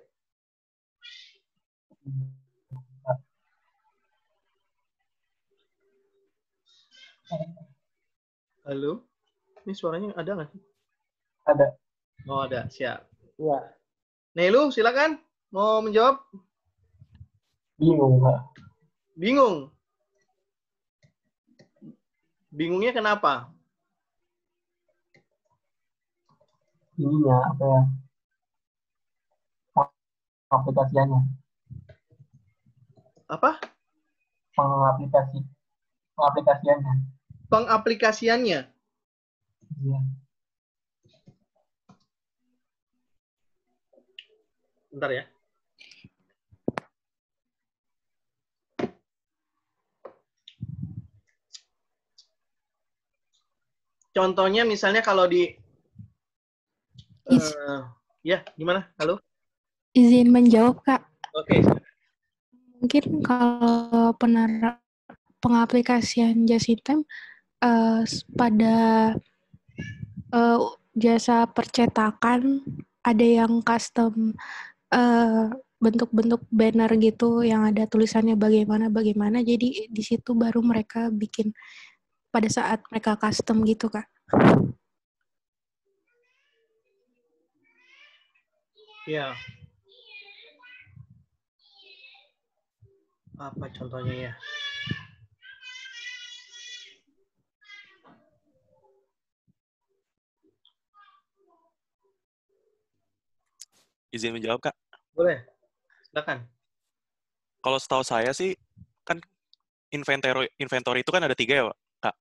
Halo? Ini suaranya ada nggak sih? Ada. Oh ada, siap. Iya. Nelu, silakan. Mau menjawab? Bingung, Pak. Bingung? Bingungnya kenapa? Ininya, apa ya? Aplikasiannya. Apa? Pengaplikasiannya. Pengaplikasiannya. Iya. Bentar ya. Contohnya misalnya kalau di ya gimana? Halo? Izin menjawab, Kak. Oke. Mungkin kalau pengaplikasian just in time pada jasa percetakan ada yang custom bentuk-bentuk banner gitu yang ada tulisannya bagaimana, jadi di situ baru mereka bikin pada saat mereka custom gitu, Kak. Ya. Apa contohnya ya? izin menjawab, Kak. Boleh, silakan. Kalau setahu saya sih, kan inventory itu kan ada 3 ya, Kak.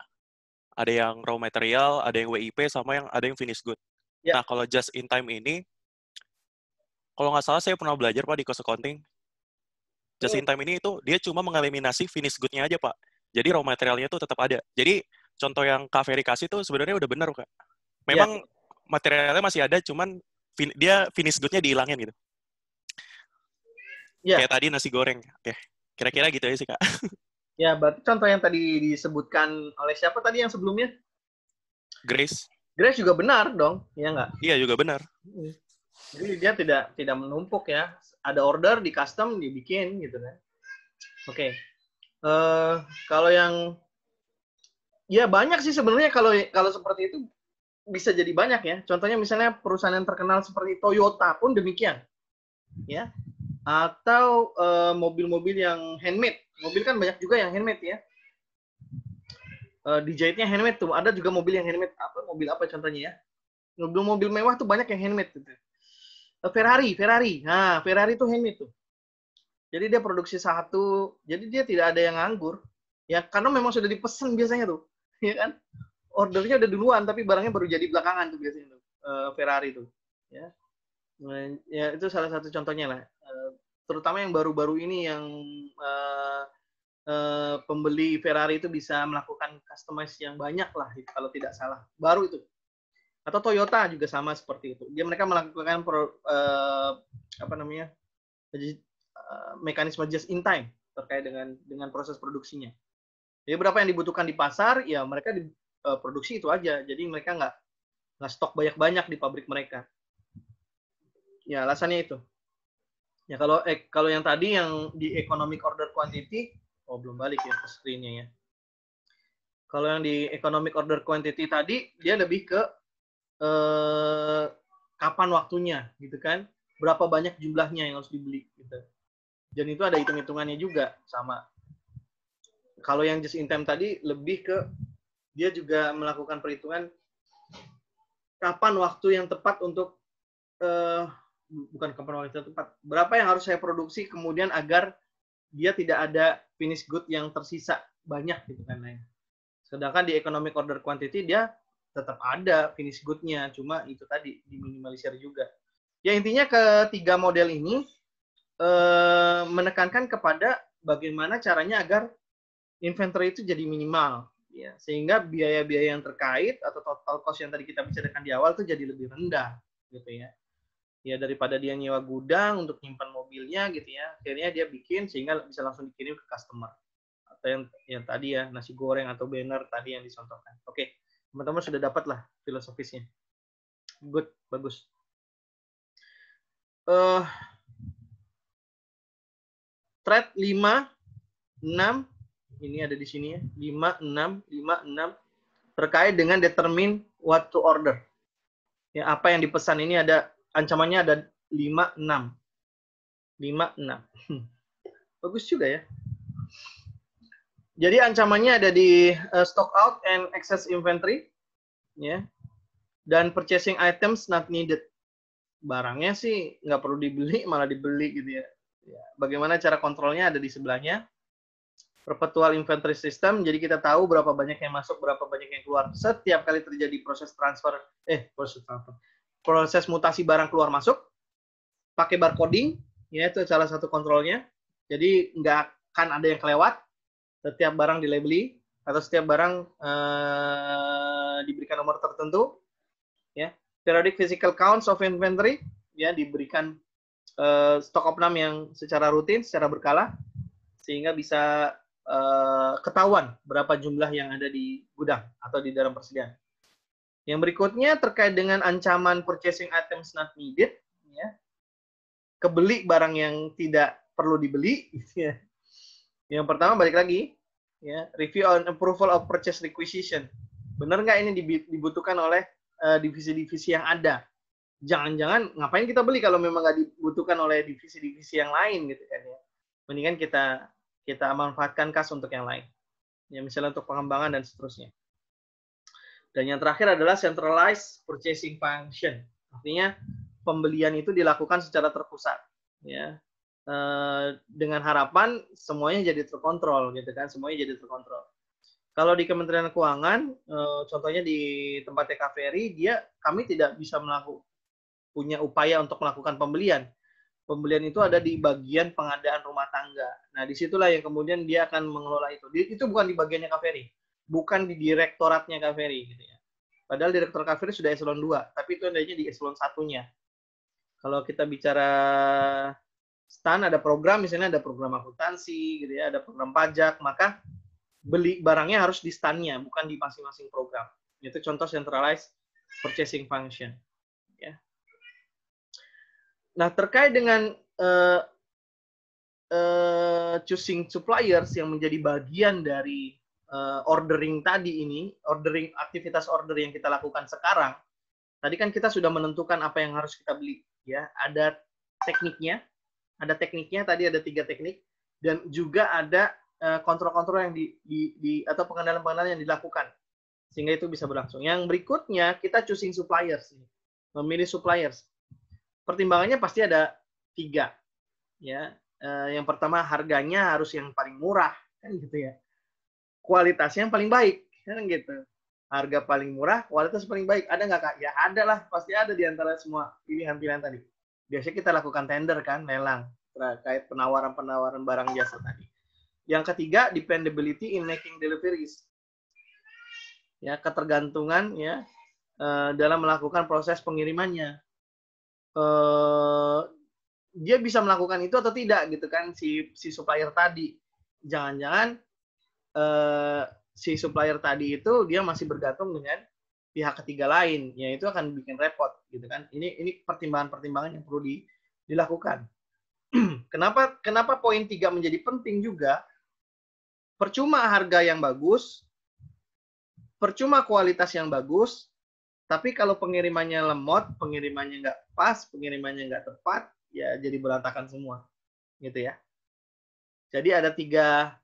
Ada yang raw material, ada yang WIP, sama ada yang finished good. Ya. Nah, kalau just in time ini, kalau nggak salah saya pernah belajar, Pak, di cost accounting. Just in time ini itu dia cuma mengeliminasi finished good-nya aja, Pak. Jadi raw materialnya itu tetap ada. Jadi contoh yang Kak Ferry kasih tuh sebenarnya udah benar, Kak. Memang materialnya masih ada, cuman dia finished good-nya dihilangin gitu. Ya. Kayak tadi nasi goreng. Oke. Kira-kira gitu aja sih, Kak. Ya, berarti contoh yang tadi disebutkan oleh siapa tadi yang sebelumnya? Grace. Grace juga benar dong, ya nggak? Iya, juga benar. Jadi dia tidak menumpuk ya. Ada order di custom dibikin gitu kan. Oke. Kalau yang ya banyak sih sebenarnya kalau seperti itu bisa jadi banyak ya. Contohnya misalnya perusahaan yang terkenal seperti Toyota pun demikian. Ya. Atau mobil-mobil yang handmade. Mobil kan banyak juga yang handmade ya. Dijahitnya handmade tuh. Ada juga mobil yang handmade. Mobil apa contohnya ya? Mobil mewah tuh banyak yang handmade gitu. Ferrari. Nah, Ferrari itu handmade tuh. Jadi dia produksi satu, jadi dia tidak ada yang nganggur. Ya, karena memang sudah dipesan biasanya tuh. Ya kan? Ordernya udah duluan, tapi barangnya baru jadi belakangan tuh biasanya tuh. Ferrari tuh. Ya. Nah, ya itu salah satu contohnya lah. Terutama yang baru-baru ini yang pembeli Ferrari itu bisa melakukan customize yang banyak lah, kalau tidak salah. Baru itu. Atau Toyota juga sama seperti itu. Mereka melakukan mekanisme just in time terkait dengan proses produksinya. Jadi berapa yang dibutuhkan di pasar, ya mereka produksi itu aja. Jadi mereka nggak stok banyak-banyak di pabrik mereka. Ya alasannya itu. Ya kalau yang tadi yang di economic order quantity, belum balik ya ke screen-nya ya. Kalau yang di economic order quantity tadi, dia lebih ke kapan waktunya, gitu kan? Berapa banyak jumlahnya yang harus dibeli, gitu. Dan itu ada hitung-hitungannya juga sama. Kalau yang just in time tadi lebih ke dia juga melakukan perhitungan kapan waktu yang tepat untuk bukan kapan waktu yang tepat. Berapa yang harus saya produksi kemudian agar dia tidak ada finished good yang tersisa banyak gitu kan ya. Sedangkan di economic order quantity dia tetap ada finish good-nya, cuma itu tadi diminimalisir juga. Ya intinya ketiga model ini menekankan kepada bagaimana caranya agar inventory itu jadi minimal, ya sehingga biaya-biaya yang terkait atau total cost yang tadi kita bicarakan di awal itu jadi lebih rendah, gitu ya. Ya daripada dia nyewa gudang untuk nyimpan mobilnya, gitu ya, akhirnya dia bikin sehingga bisa langsung dikirim ke customer. Atau yang tadi ya nasi goreng atau banner tadi yang disontohkan. Oke. Teman-teman sudah dapat lah filosofisnya. Good, bagus. Thread 5, 6, ini ada di sini ya. 5, 6, terkait dengan determine what to order. Ya, apa yang dipesan ini ada, ancamannya ada 5, 6. 5, 6. Bagus juga ya. Jadi ancamannya ada di stock out and excess inventory, ya, dan purchasing items not needed. Barangnya sih nggak perlu dibeli, malah dibeli gitu ya. Bagaimana cara kontrolnya ada di sebelahnya. Perpetual inventory system, jadi kita tahu berapa banyak yang masuk, berapa banyak yang keluar. Setiap kali terjadi proses mutasi barang keluar masuk, pakai barcoding, ya itu salah satu kontrolnya. Jadi nggak akan ada yang kelewat. Setiap barang dilabeli atau setiap barang diberikan nomor tertentu, ya. Periodic physical counts of inventory, ya diberikan stok opnam yang secara rutin, secara berkala, sehingga bisa ketahuan berapa jumlah yang ada di gudang atau di dalam persediaan. Yang berikutnya terkait dengan ancaman purchasing items not needed, ya. Kebeli barang yang tidak perlu dibeli, ya. Yang pertama balik lagi, ya, review on approval of purchase requisition. Benar nggak ini dibutuhkan oleh divisi-divisi yang ada? Jangan-jangan ngapain kita beli kalau memang nggak dibutuhkan oleh divisi-divisi yang lain gitu kan ya. Mendingan kita manfaatkan kas untuk yang lain. Ya misalnya untuk pengembangan dan seterusnya. Dan yang terakhir adalah centralized purchasing function. Artinya pembelian itu dilakukan secara terpusat, ya. Dengan harapan semuanya jadi terkontrol, gitu kan? Semuanya jadi terkontrol. Kalau di Kementerian Keuangan, contohnya di tempatnya KVRI, kami tidak bisa punya upaya untuk melakukan pembelian. Pembelian itu ada di bagian pengadaan rumah tangga. Nah, disitulah yang kemudian dia akan mengelola itu. Itu bukan di bagiannya KVRI, bukan di direktoratnya KVRI, gitu ya. Padahal direktur KVRI sudah eselon 2, tapi itu adanya di eselon 1-nya. Kalau kita bicara STAN, ada program, misalnya ada program akuntansi, gitu ya, ada program pajak, maka beli barangnya harus di STAN-nya, bukan di masing-masing program. Itu contoh centralized purchasing function. Ya. Nah, terkait dengan choosing suppliers yang menjadi bagian dari ordering tadi ini, aktivitas order yang kita lakukan sekarang, tadi kan kita sudah menentukan apa yang harus kita beli. Ya, ada tekniknya, tadi ada 3 teknik, dan juga ada kontrol-kontrol yang atau pengenalan-pengenalan yang dilakukan sehingga itu bisa berlangsung. Yang berikutnya kita choosing suppliers, memilih suppliers. Pertimbangannya pasti ada 3, ya. Yang pertama harganya harus yang paling murah, kan gitu ya. Kualitasnya yang paling baik, kan gitu. Harga paling murah, kualitas paling baik. Ada nggak, Kak? Ya ada lah, pasti ada di antara semua pilihan-pilihan tadi. Biasanya kita lakukan tender kan, lelang terkait penawaran barang jasa tadi. Yang ketiga, dependability in making deliveries. Ya, ketergantungan ya dalam melakukan proses pengirimannya. Dia bisa melakukan itu atau tidak gitu kan si supplier tadi. Jangan-jangan si supplier tadi itu dia masih bergantung dengan pihak ketiga lain, ya itu akan bikin repot gitu kan. Ini pertimbangan-pertimbangan yang perlu dilakukan. Kenapa poin 3 menjadi penting juga? Percuma harga yang bagus, percuma kualitas yang bagus, tapi kalau pengirimannya lemot, pengirimannya nggak pas, pengirimannya nggak tepat, ya jadi berantakan semua, gitu ya. Jadi ada 3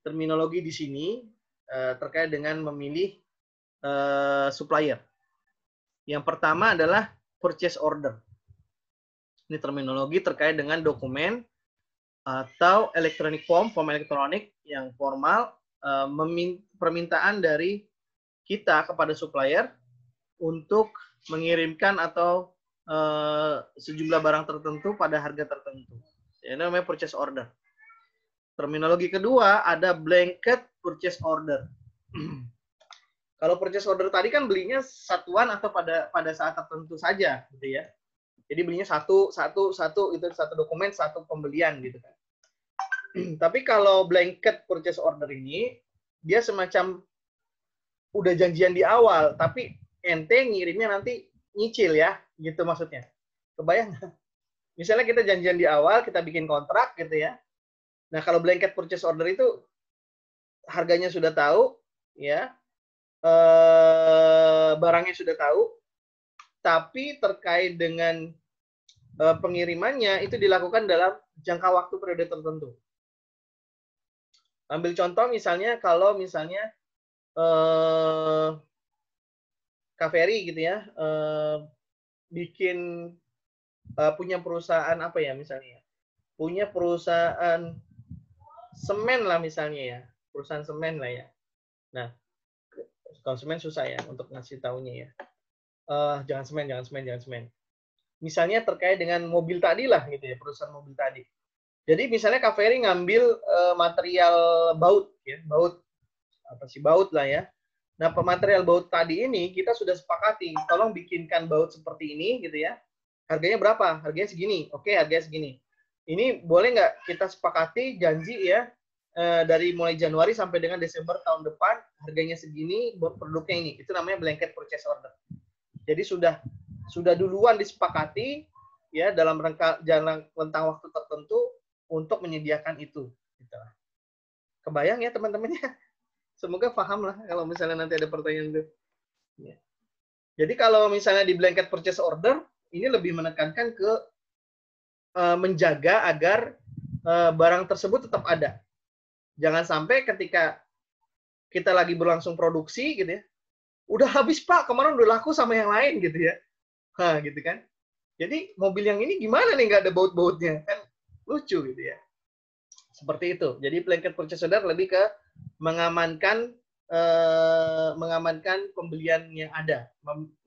terminologi di sini terkait dengan memilih supplier. Yang pertama adalah purchase order. Ini terminologi terkait dengan dokumen atau electronic form elektronik yang formal, permintaan dari kita kepada supplier untuk mengirimkan atau sejumlah barang tertentu pada harga tertentu. Ini namanya purchase order. Terminologi kedua ada blanket purchase order. Kalau purchase order tadi kan belinya satuan atau pada saat tertentu saja, gitu ya. Jadi belinya satu itu satu dokumen, satu pembelian gitu kan. Tapi kalau blanket purchase order ini dia semacam udah janjian di awal, tapi ente ngirimnya nanti nyicil ya, gitu maksudnya. Kebayang? Misalnya kita janjian di awal, kita bikin kontrak gitu ya. Nah, kalau blanket purchase order itu harganya sudah tahu, ya, barangnya sudah tahu, tapi terkait dengan pengirimannya itu dilakukan dalam jangka waktu periode tertentu. Ambil contoh misalnya kalau misalnya KVRI gitu ya, bikin punya perusahaan apa ya misalnya, punya perusahaan semen lah misalnya ya, perusahaan semen lah ya. Nah, konsumen susah ya untuk ngasih taunya ya. Jangan semen. Misalnya terkait dengan mobil tadi lah gitu ya, perusahaan mobil tadi. Jadi misalnya KVRI ngambil material baut ya, baut lah ya. Nah, material baut tadi ini kita sudah sepakati, tolong bikinkan baut seperti ini gitu ya. Harganya berapa? Harganya segini. Oke, harganya segini. Ini boleh nggak kita sepakati janji ya, dari mulai Januari sampai dengan Desember tahun depan harganya segini, produknya ini. Itu namanya blanket purchase order. Jadi sudah duluan disepakati ya dalam rentang waktu tertentu untuk menyediakan itu. Gitu. Kebayang ya teman-temannya? Semoga paham lah kalau misalnya nanti ada pertanyaan itu. Ya. Jadi kalau misalnya di blanket purchase order ini lebih menekankan ke menjaga agar barang tersebut tetap ada. Jangan sampai ketika kita lagi berlangsung produksi gitu ya, udah habis Pak, kemarin udah laku sama yang lain gitu ya. Gitu kan. Jadi mobil yang ini gimana nih nggak ada baut-bautnya? Kan lucu gitu ya. Seperti itu. Jadi blanket purchase order lebih ke mengamankan pembelian yang ada,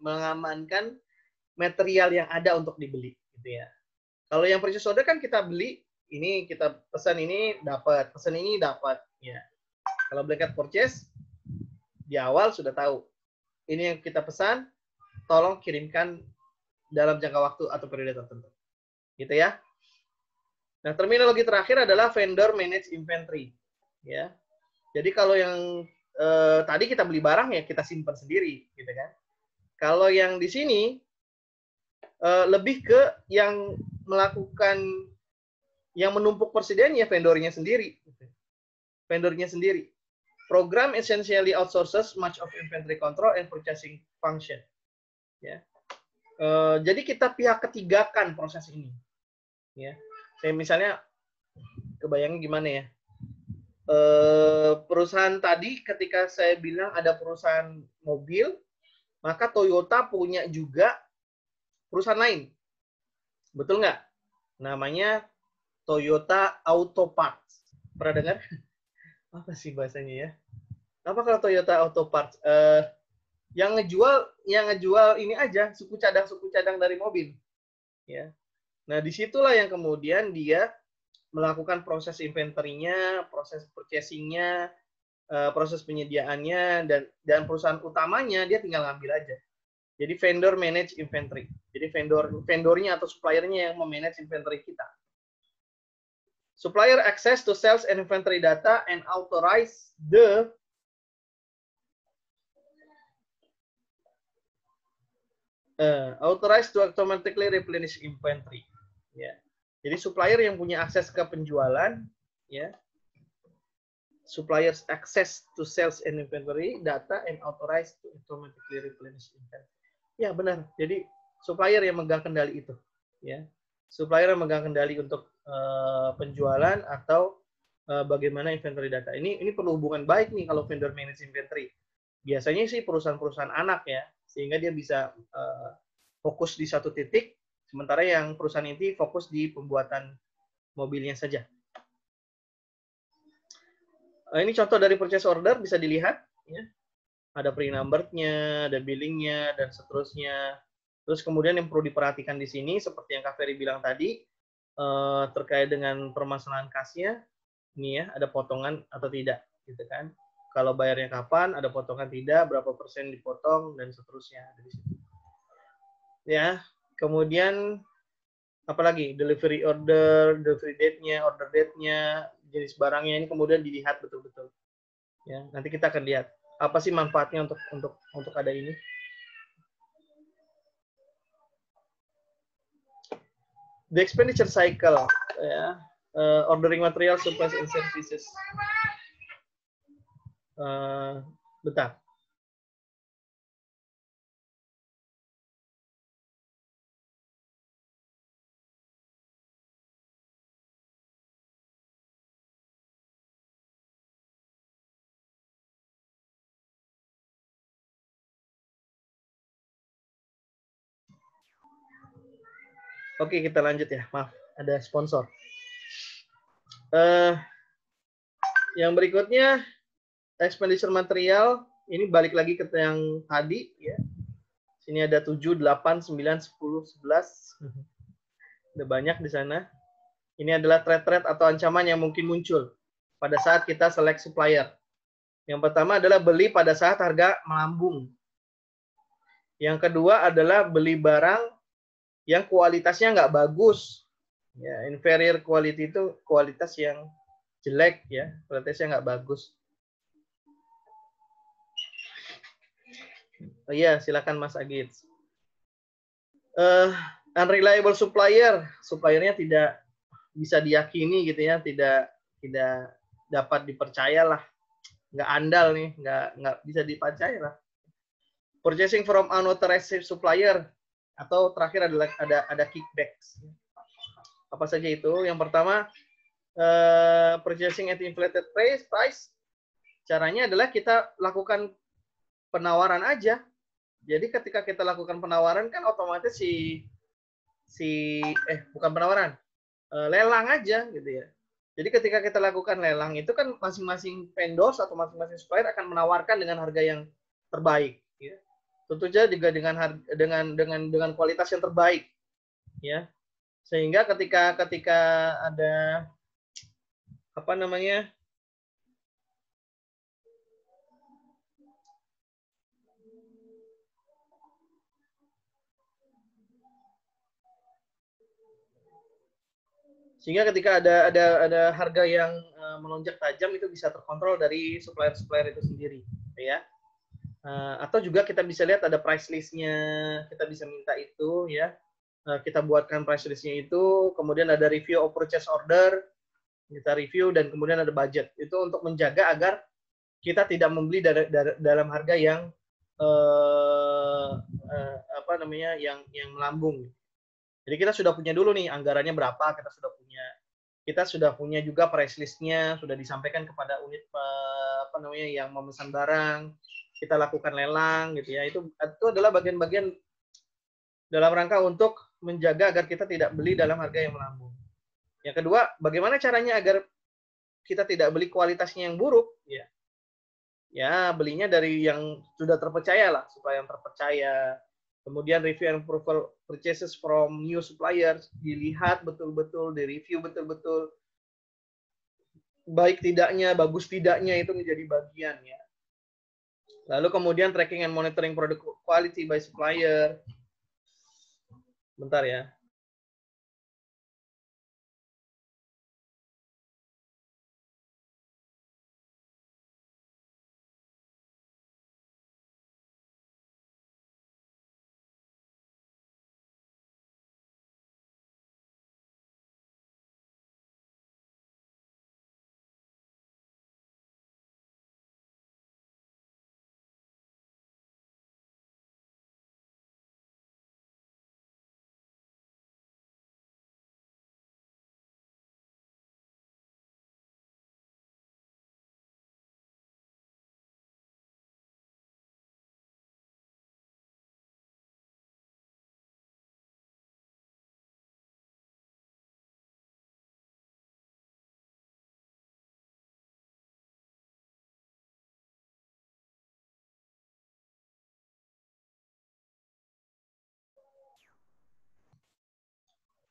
mengamankan material yang ada untuk dibeli gitu ya. Kalau yang purchase order kan kita beli, ini kita pesan ini dapat, pesan ini dapat ya. Kalau blanket purchase di awal sudah tahu. Ini yang kita pesan, tolong kirimkan dalam jangka waktu atau periode tertentu. Gitu ya. Nah, terminologi terakhir adalah vendor manage inventory. Ya. Jadi kalau yang tadi kita beli barang ya kita simpan sendiri, gitu kan. Kalau yang di sini lebih ke yang melakukan, yang menumpuk persediaan ya vendornya sendiri. Vendornya sendiri. Program essentially outsources much of inventory control and purchasing function. Ya. Jadi kita pihak ketigakan proses ini. Ya. Saya misalnya kebayangin gimana ya? Perusahaan tadi ketika saya bilang ada perusahaan mobil, maka Toyota punya juga perusahaan lain. Betul nggak? Namanya Toyota Auto Parts. Pernah dengar? Apa sih bahasanya ya? Apa kalau Toyota Auto Parts? Yang ngejual ini aja, suku cadang dari mobil. Ya. Nah, disitulah yang kemudian dia melakukan proses inventory-nya, proses purchasing-nya, proses penyediaannya, dan perusahaan utamanya dia tinggal ngambil aja. Jadi vendor manage inventory. Jadi vendornya atau suppliernya yang memanage inventory kita. Supplier access to sales and inventory data and authorize the authorized to automatically replenish inventory. Ya. Jadi supplier yang punya akses ke penjualan, ya. Suppliers access to sales and inventory data and authorized to automatically replenish inventory. Ya benar. Jadi supplier yang megang kendali itu, ya. Supplier yang megang kendali untuk penjualan atau bagaimana inventory data. Ini perlu hubungan baik nih kalau vendor manage inventory. Biasanya sih perusahaan-perusahaan anak ya, sehingga dia bisa fokus di satu titik, sementara yang perusahaan ini fokus di pembuatan mobilnya saja. Ini contoh dari purchase order, bisa dilihat. Ya. Ada pre-numbered-nya, ada billing-nya, dan seterusnya. Terus kemudian yang perlu diperhatikan di sini, seperti yang Kak Ferry bilang tadi, terkait dengan permasalahan kasnya, ini ya, ada potongan atau tidak, gitu kan. Kalau bayarnya kapan, ada potongan tidak, berapa persen dipotong, dan seterusnya. Ya, kemudian apalagi delivery order, delivery date-nya, order date-nya, jenis barangnya ini kemudian dilihat betul-betul. Ya, nanti kita akan lihat apa sih manfaatnya untuk ada ini. The expenditure cycle, ya, ordering material, supplies and services. Bentar. Oke, kita lanjut ya. Maaf, ada sponsor. Yang berikutnya, expenditure material. Ini balik lagi ke yang tadi. Ya. Sini ada 7, 8, 9, 10, 11. Ada banyak di sana. Ini adalah threat atau ancaman yang mungkin muncul pada saat kita select supplier. Yang pertama adalah beli pada saat harga melambung. Yang kedua adalah beli barang yang kualitasnya nggak bagus, ya, inferior quality itu kualitas yang jelek, ya, kualitasnya nggak bagus. Oh iya, silakan Mas Agit. Unreliable supplier, suppliernya tidak bisa diyakini gitu ya, tidak dapat dipercaya lah, nggak andal nih, nggak bisa dipercaya lah. Purchasing from unauthorized supplier. Atau terakhir adalah ada kickbacks. Apa saja itu? Yang pertama, purchasing at inflated price. Caranya adalah kita lakukan penawaran aja. Jadi ketika kita lakukan penawaran kan otomatis si bukan penawaran, lelang aja gitu ya. Jadi ketika kita lakukan lelang itu kan masing-masing vendors atau masing-masing supplier akan menawarkan dengan harga yang terbaik. Ya. Tentu saja juga dengan kualitas yang terbaik, ya. Sehingga ketika ada apa namanya sehingga ketika ada harga yang melonjak tajam itu bisa terkontrol dari supplier itu sendiri, ya. Atau juga kita bisa lihat ada price list-nya, kita bisa minta itu, ya. Kita buatkan price list-nya itu, kemudian ada review of purchase order, kita review, dan kemudian ada budget. Itu untuk menjaga agar kita tidak membeli dalam harga yang yang melambung. Jadi kita sudah punya dulu nih anggarannya berapa, kita sudah punya juga price list-nya, sudah disampaikan kepada unit yang memesan barang, kita lakukan lelang gitu ya. Itu adalah bagian-bagian dalam rangka untuk menjaga agar kita tidak beli dalam harga yang melambung. Yang kedua, bagaimana caranya agar kita tidak beli kualitasnya yang buruk, ya. Ya, belinya dari yang sudah terpercaya lah, supplier yang terpercaya. Kemudian review and approval purchases from new suppliers, dilihat betul-betul, direview betul-betul. Baik tidaknya, bagus tidaknya itu menjadi bagian, ya. Lalu kemudian tracking and monitoring product quality by supplier. Bentar ya.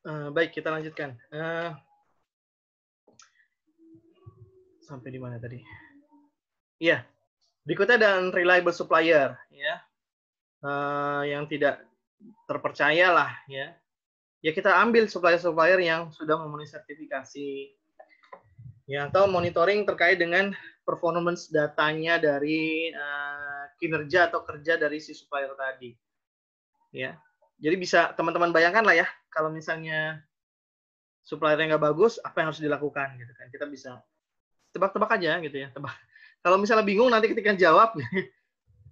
Baik, kita lanjutkan. Sampai di mana tadi? Iya, berikutnya ada unreliable supplier, ya, yang tidak terpercaya lah, ya. Ya kita ambil supplier-supplier yang sudah memenuhi sertifikasi, ya, atau monitoring terkait dengan performance datanya dari kinerja atau kerja dari si supplier tadi, ya. Jadi bisa teman-teman bayangkan lah ya, kalau misalnya suppliernya nggak bagus, apa yang harus dilakukan gitu kan? Kita bisa tebak-tebak aja gitu ya, tebak. Kalau misalnya bingung nanti ketika jawab,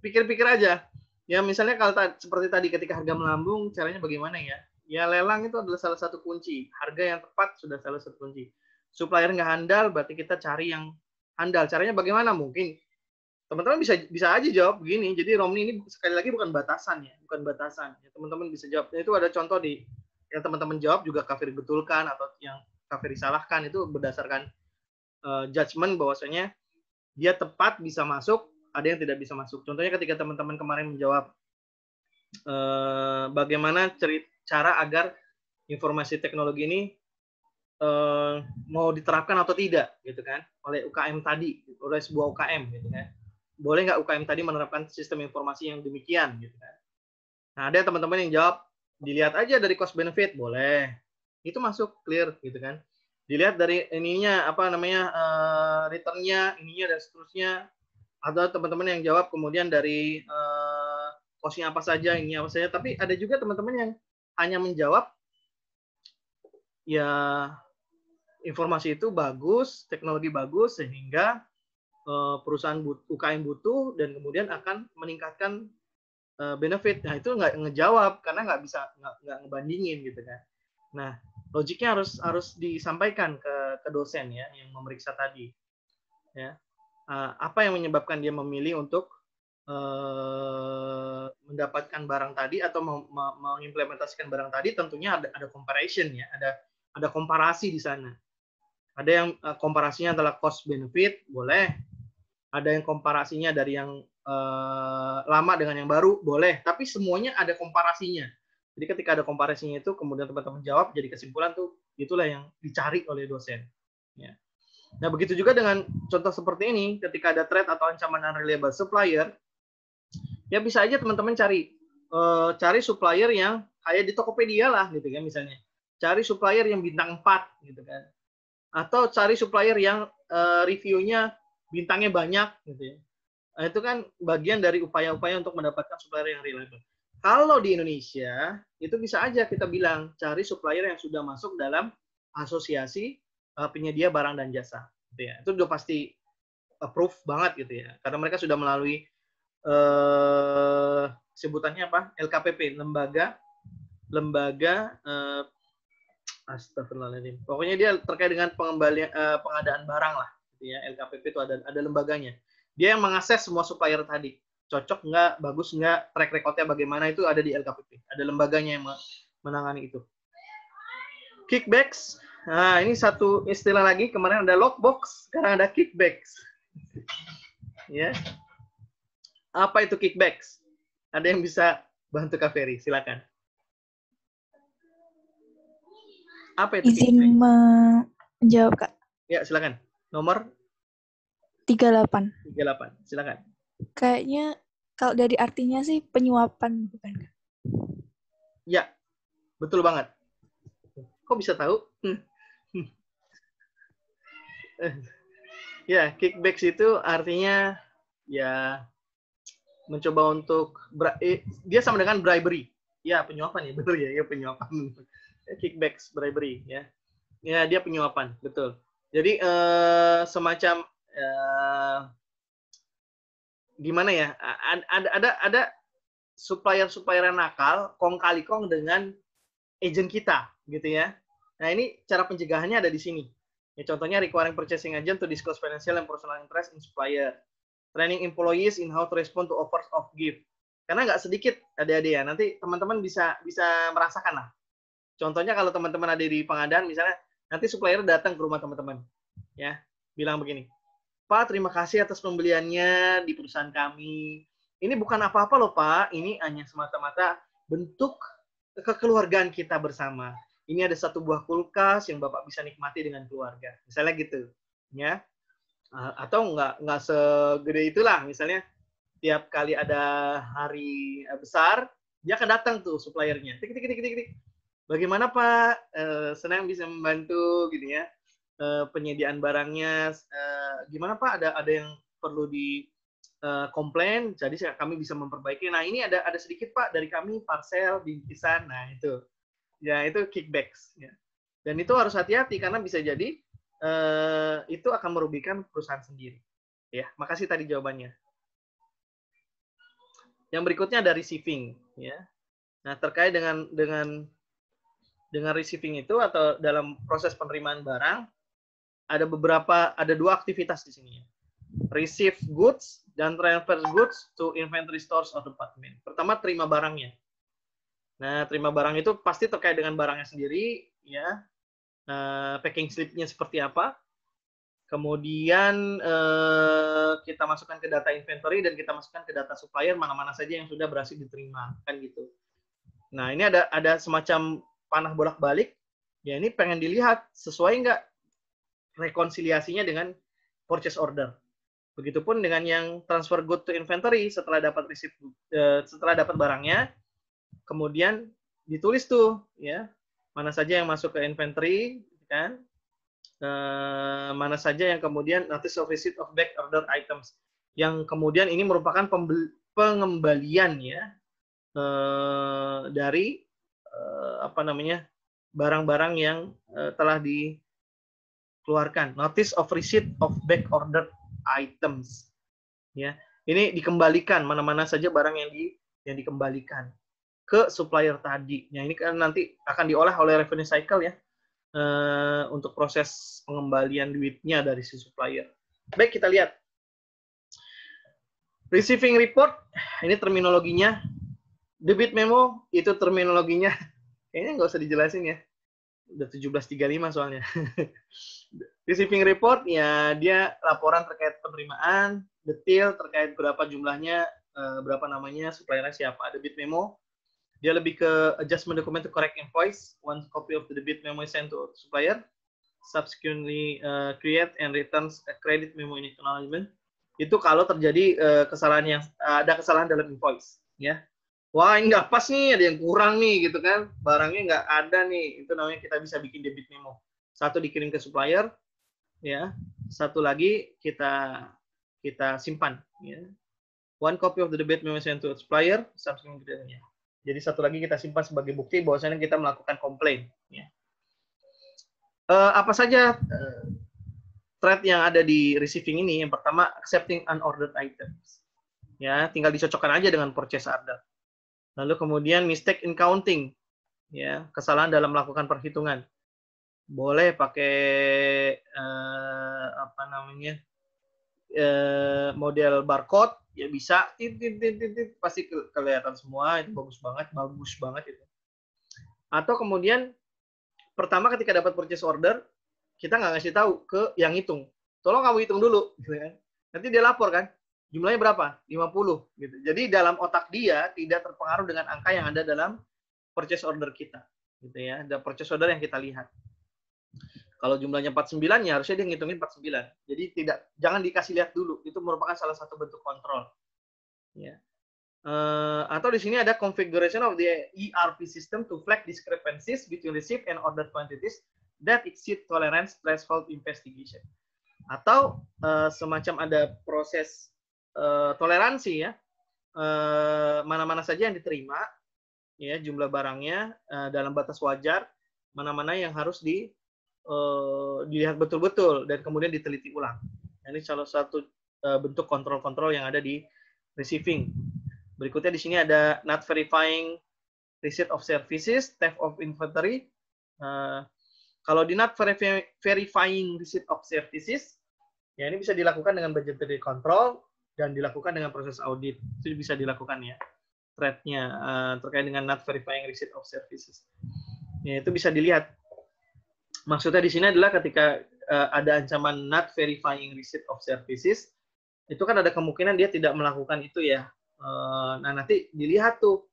pikir-pikir aja. Ya misalnya kalau seperti tadi ketika harga melambung, caranya bagaimana ya? Ya lelang itu adalah salah satu kunci. Harga yang tepat sudah salah satu kunci. Supplier nggak handal, berarti kita cari yang handal. Caranya bagaimana? Mungkin teman-teman bisa aja jawab begini. Jadi Romni ini sekali lagi bukan batasan ya, bukan batasan. Ya, teman-teman bisa jawab. Itu ada contoh yang teman-teman jawab juga kafir betulkan atau yang kafir disalahkan itu berdasarkan judgement bahwasanya dia tepat bisa masuk, ada yang tidak bisa masuk. Contohnya ketika teman-teman kemarin menjawab bagaimana cara agar informasi teknologi ini mau diterapkan atau tidak, gitu kan, oleh UKM tadi, oleh sebuah UKM, gitu kan. Boleh nggak UKM tadi menerapkan sistem informasi yang demikian, gitu kan. Nah, ada teman-teman yang jawab, dilihat aja dari cost benefit, boleh. Itu masuk, clear, gitu kan. Dilihat dari ininya, return-nya, ininya, dan seterusnya. Ada teman-teman yang jawab kemudian dari cost-nya apa saja, ini apa saja. Tapi ada juga teman-teman yang hanya menjawab, ya informasi itu bagus, teknologi bagus, sehingga perusahaan UKM butuh, dan kemudian akan meningkatkan benefit. Nah, itu nggak ngejawab, karena nggak ngebandingin, gitu kan. Nah, logiknya harus disampaikan ke dosen ya, yang memeriksa tadi. Ya. Apa yang menyebabkan dia memilih untuk mendapatkan barang tadi atau mengimplementasikan barang tadi, tentunya ada comparison ya, ada komparasi di sana. Ada yang komparasinya adalah cost benefit, boleh. Ada yang komparasinya dari yang lama dengan yang baru, boleh. Tapi semuanya ada komparasinya. Jadi ketika ada komparasinya itu, kemudian teman-teman jawab, jadi kesimpulan tuh, itulah yang dicari oleh dosen. Ya. Nah, begitu juga dengan contoh seperti ini, ketika ada threat atau ancaman unreliable supplier, ya bisa aja teman-teman cari supplier yang kayak di Tokopedia lah, gitu kan misalnya. Cari supplier yang bintang 4, gitu kan. Atau cari supplier yang reviewnya bintangnya banyak, gitu ya. Nah, itu kan bagian dari upaya-upaya untuk mendapatkan supplier yang reliable. Kalau di Indonesia, itu bisa aja kita bilang, cari supplier yang sudah masuk dalam asosiasi penyedia barang dan jasa. Gitu ya. Itu udah pasti approve banget gitu ya. Karena mereka sudah melalui sebutannya apa? LKPP, lembaga astagfirullahaladzim. Pokoknya dia terkait dengan pengadaan barang lah, gitu ya. LKPP itu ada lembaganya. Dia yang mengakses semua supplier tadi. Cocok nggak, bagus nggak, track record-nya bagaimana, itu ada di LKPP. Ada lembaganya yang menangani itu. Kickbacks. Nah, ini satu istilah lagi. Kemarin ada lockbox, sekarang ada kickbacks. Ya. Apa itu kickbacks? Ada yang bisa bantu Kak Ferry? Silakan. Apa itu Izin menjawab, Kak. Ya, silakan. Nomor 38. Silakan. Kayaknya kalau dari artinya sih penyuapan, bukan, Kak? Ya, betul banget. Kok bisa tahu? Ya, kickbacks itu artinya ya mencoba untuk dia sama dengan bribery. Ya, penyuapan ya, betul ya, penyuapan. Kickbacks, bribery ya. Ya, dia penyuapan, betul. Jadi semacam gimana ya? Ada supplier nakal kong kali kong dengan agent kita, gitu ya. Nah, ini cara pencegahannya ada di sini. Ya, contohnya requiring purchasing agent to disclose financial and personal interest in supplier. Training employees in how to respond to offers of gift. Karena nggak sedikit adik-adik ya. Nanti teman-teman bisa merasakan lah. Contohnya kalau teman-teman ada di pengadaan, misalnya nanti supplier datang ke rumah teman-teman, ya, bilang begini, Pak, terima kasih atas pembeliannya di perusahaan kami. Ini bukan apa-apa loh Pak, ini hanya semata-mata bentuk kekeluargaan kita bersama. Ini ada satu buah kulkas yang Bapak bisa nikmati dengan keluarga, misalnya gitu, ya. Atau nggak segede itulah, misalnya tiap kali ada hari besar, dia akan datang tuh suppliernya, tik. Bagaimana Pak? Senang bisa membantu gitu ya. Penyediaan barangnya gimana Pak? Ada yang perlu di komplain, jadi kami bisa memperbaiki. Nah, ini ada sedikit Pak dari kami parcel bingkisan. Nah, itu. Ya, itu kickbacks ya. Dan itu harus hati-hati karena bisa jadi itu akan merugikan perusahaan sendiri. Ya, makasih tadi jawabannya. Yang berikutnya ada receiving ya. Nah, terkait dengan receiving itu atau dalam proses penerimaan barang ada dua aktivitas di sini ya. Receive goods dan transfer goods to inventory stores or department. Pertama, terima barangnya. Nah, terima barang itu pasti terkait dengan barangnya sendiri ya. Packing slip-nya seperti apa. Kemudian kita masukkan ke data inventory dan kita masukkan ke data supplier mana-mana saja yang sudah berhasil diterima kan gitu. Nah, ini ada semacam panah bolak-balik, ya ini pengen dilihat sesuai nggak rekonsiliasinya dengan purchase order. Begitupun dengan yang transfer good to inventory setelah dapat setelah dapat barangnya, kemudian ditulis tuh ya mana saja yang masuk ke inventory, kan? Mana saja yang kemudian notice of receipt of back order items, yang kemudian ini merupakan pengembalian ya dari barang-barang yang telah dikeluarkan. Notice of receipt of back order items. Ya, ini dikembalikan mana-mana saja barang yang dikembalikan ke supplier tadi. Nah, ini kan nanti akan diolah oleh revenue cycle ya untuk proses pengembalian duitnya dari si supplier. Baik, kita lihat. Receiving report, ini terminologinya. Debit memo, itu terminologinya. Kayaknya nggak usah dijelasin ya. Udah 17.35 soalnya. Receiving report, ya dia laporan terkait penerimaan, detail terkait berapa jumlahnya, berapa namanya, suppliernya siapa. Debit memo, dia lebih ke adjustment document to correct invoice. One copy of the debit memo is sent to supplier. Subsequently create and returns a credit memo in acknowledgement. Itu kalau terjadi kesalahan yang ada kesalahan dalam invoice, ya. Wah, ini nggak pas nih, ada yang kurang nih, gitu kan? Barangnya nggak ada nih, itu namanya kita bisa bikin debit memo. Satu dikirim ke supplier, ya. Satu lagi kita simpan, ya. One copy of the debit memo sent to supplier, subsequently. Jadi satu lagi kita simpan sebagai bukti bahwasanya kita melakukan komplain, ya. Apa saja thread yang ada di receiving ini? Yang pertama, accepting unordered items. Ya, tinggal dicocokkan aja dengan purchase order. Lalu kemudian mistake in counting. Ya, kesalahan dalam melakukan perhitungan. Boleh pakai model barcode, ya bisa. Pasti kelihatan semua, itu bagus banget itu. Atau kemudian pertama ketika dapat purchase order, kita nggak ngasih tahu ke yang hitung. Tolong kamu hitung dulu, gitu kan. Nanti dia lapor kan, jumlahnya berapa? 50, gitu. Jadi dalam otak dia tidak terpengaruh dengan angka yang ada dalam purchase order kita, gitu ya. Ada purchase order yang kita lihat. Kalau jumlahnya 49, ya harusnya dia ngitungin 49. Jadi jangan dikasih lihat dulu. Itu merupakan salah satu bentuk kontrol. Ya. Atau di sini ada configuration of the ERP system to flag discrepancies between received and ordered quantities that exceed tolerance threshold investigation. Atau semacam ada proses toleransi, ya, mana-mana saja yang diterima, ya, jumlah barangnya dalam batas wajar, mana-mana yang harus dilihat betul-betul dan kemudian diteliti ulang. Ini salah satu bentuk kontrol-kontrol yang ada di receiving. Berikutnya di sini ada not verifying receipt of services, theft of inventory. Kalau di not verifying receipt of services, ya ini bisa dilakukan dengan budgetary control dan dilakukan dengan proses audit. Itu bisa dilakukan, ya, thread-nya terkait dengan not verifying receipt of services. Ya, itu bisa dilihat. Maksudnya di sini adalah ketika ada ancaman not verifying receipt of services, itu kan ada kemungkinan dia tidak melakukan itu, ya. Nah, nanti dilihat tuh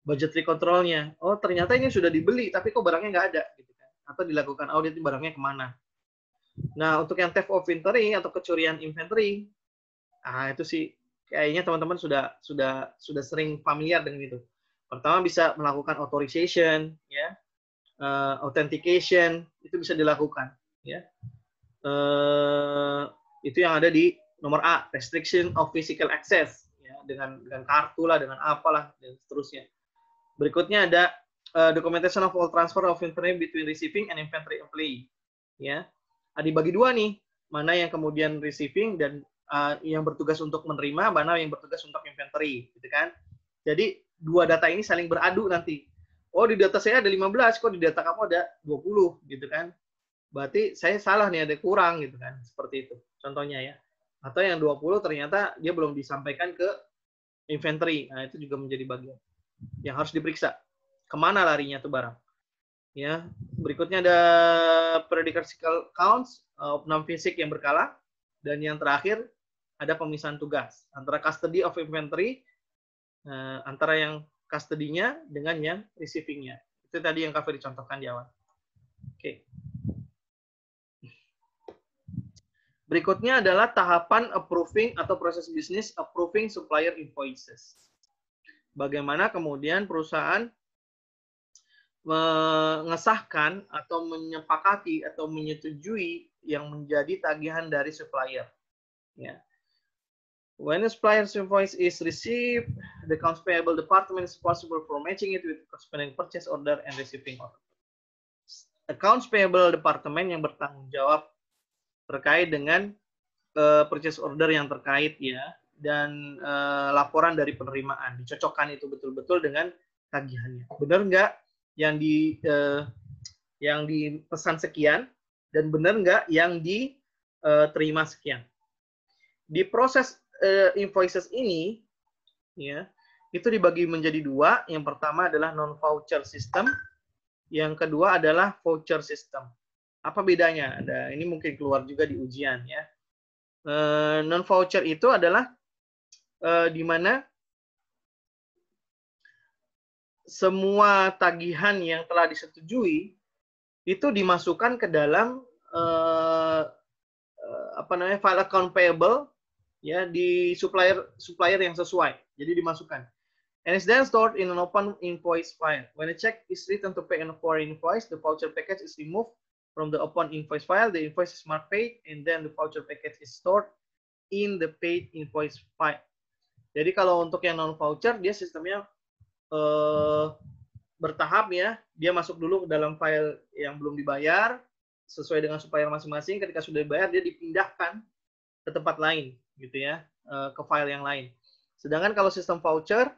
budgetary control-nya. Oh, ternyata ini sudah dibeli, tapi kok barangnya nggak ada, gitu kan. Atau dilakukan audit, barangnya kemana. Nah, untuk yang theft of inventory atau kecurian inventory, itu sih kayaknya teman-teman sudah sering familiar dengan itu. Pertama bisa melakukan authorization, ya, authentication, itu bisa dilakukan, ya. Itu yang ada di nomor A, restriction of physical access, ya, dengan kartu lah, dengan apalah dan seterusnya. Berikutnya ada documentation of all transfer of inventory between receiving and inventory employee, ya. Dibagi dua nih, mana yang kemudian receiving dan yang bertugas untuk menerima, mana yang bertugas untuk inventory, gitu kan. Jadi dua data ini saling beradu nanti. Oh, di data saya ada 15, kok di data kamu ada 20, gitu kan. Berarti saya salah nih, ada kurang, gitu kan. Seperti itu contohnya, ya. Atau yang 20 ternyata dia belum disampaikan ke inventory. Nah, itu juga menjadi bagian yang harus diperiksa. Kemana larinya tuh barang. Ya, berikutnya ada periodical counts, opname fisik yang berkala, dan yang terakhir ada pemisahan tugas antara custody of inventory, antara yang custody-nya dengan yang receiving-nya. Itu tadi yang Kak Ferry contohkan di awal. Oke. Berikutnya adalah tahapan approving atau proses bisnis approving supplier invoices. Bagaimana kemudian perusahaan mengesahkan atau menyepakati atau menyetujui yang menjadi tagihan dari supplier. Ya. When a supplier's invoice is received, the accounts payable department is responsible for matching it with corresponding purchase order and receiving order. Accounts payable department yang bertanggung jawab terkait dengan purchase order yang terkait, ya, dan laporan dari penerimaan, dicocokkan itu betul-betul dengan tagihannya. Benar nggak yang dipesan sekian dan benar nggak yang diterima sekian. Di proses invoices ini, ya, itu dibagi menjadi dua. Yang pertama adalah non-voucher system, yang kedua adalah voucher system. Apa bedanya? Ini mungkin keluar juga di ujian, ya. Non-voucher itu adalah di mana semua tagihan yang telah disetujui itu dimasukkan ke dalam file account payable, ya, di supplier yang sesuai. Jadi dimasukkan. And it's then stored in an open invoice file. When a check is written to pay for an invoice, the voucher package is removed from the open invoice file. The invoice is marked paid, and then the voucher package is stored in the paid invoice file. Jadi kalau untuk yang non voucher, dia sistemnya bertahap, ya. Dia masuk dulu ke dalam file yang belum dibayar sesuai dengan supplier masing-masing. Ketika sudah dibayar, dia dipindahkan ke tempat lain, gitu ya, ke file yang lain. Sedangkan kalau sistem voucher,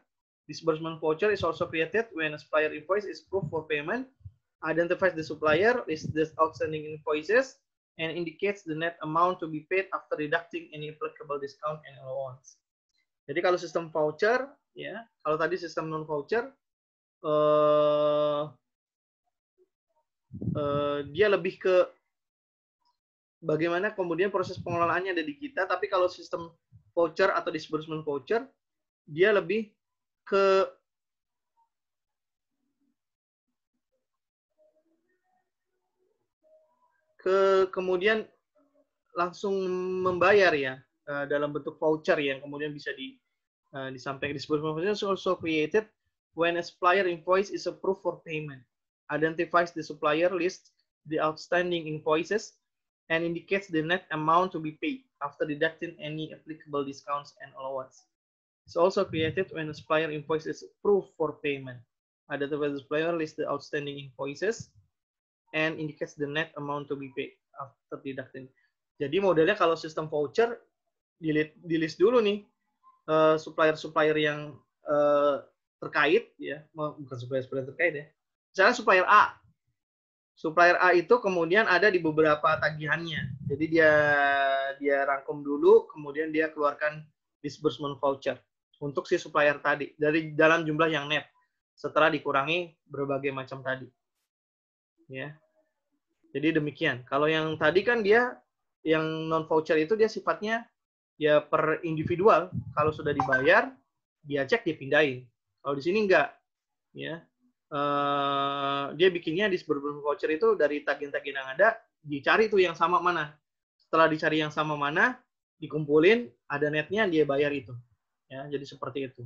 disbursement voucher is also created when a supplier invoice is approved for payment, identifies the supplier, lists the outstanding invoices, and indicates the net amount to be paid after deducting any applicable discount and allowance. Jadi kalau sistem voucher, ya, kalau tadi sistem non voucher, dia lebih ke bagaimana kemudian proses pengelolaannya ada di kita. Tapi kalau sistem voucher atau disbursement voucher, dia lebih ke kemudian langsung membayar, ya, dalam bentuk voucher yang kemudian bisa disampaikan. Disbursement voucher is also created when a supplier invoice is approved for payment, identifies the supplier, lists the outstanding invoices, and indicates the net amount to be paid after deducting any applicable discounts and allowance. It's also created when a supplier invoice is approved for payment, identifies the supplier, lists the outstanding invoices, and indicates the net amount to be paid after deducting. Jadi modelnya kalau sistem voucher, di list dulu nih supplier-supplier yang terkait, ya, bukan supplier terkait, ya. Misalnya supplier A. Supplier A itu kemudian ada di beberapa tagihannya. Jadi dia rangkum dulu, kemudian dia keluarkan disbursement voucher untuk si supplier tadi dari dalam jumlah yang net setelah dikurangi berbagai macam tadi. Ya. Jadi demikian. Kalau yang tadi kan dia yang non voucher itu dia sifatnya ya per individual. Kalau sudah dibayar, dia cek, dipindahin. Kalau di sini enggak, ya. Dia bikinnya di disbursement voucher itu dari tagihan-tagihan yang ada, dicari tuh yang sama mana. Setelah dicari yang sama mana, dikumpulin, ada netnya, dia bayar itu. Ya, jadi seperti itu.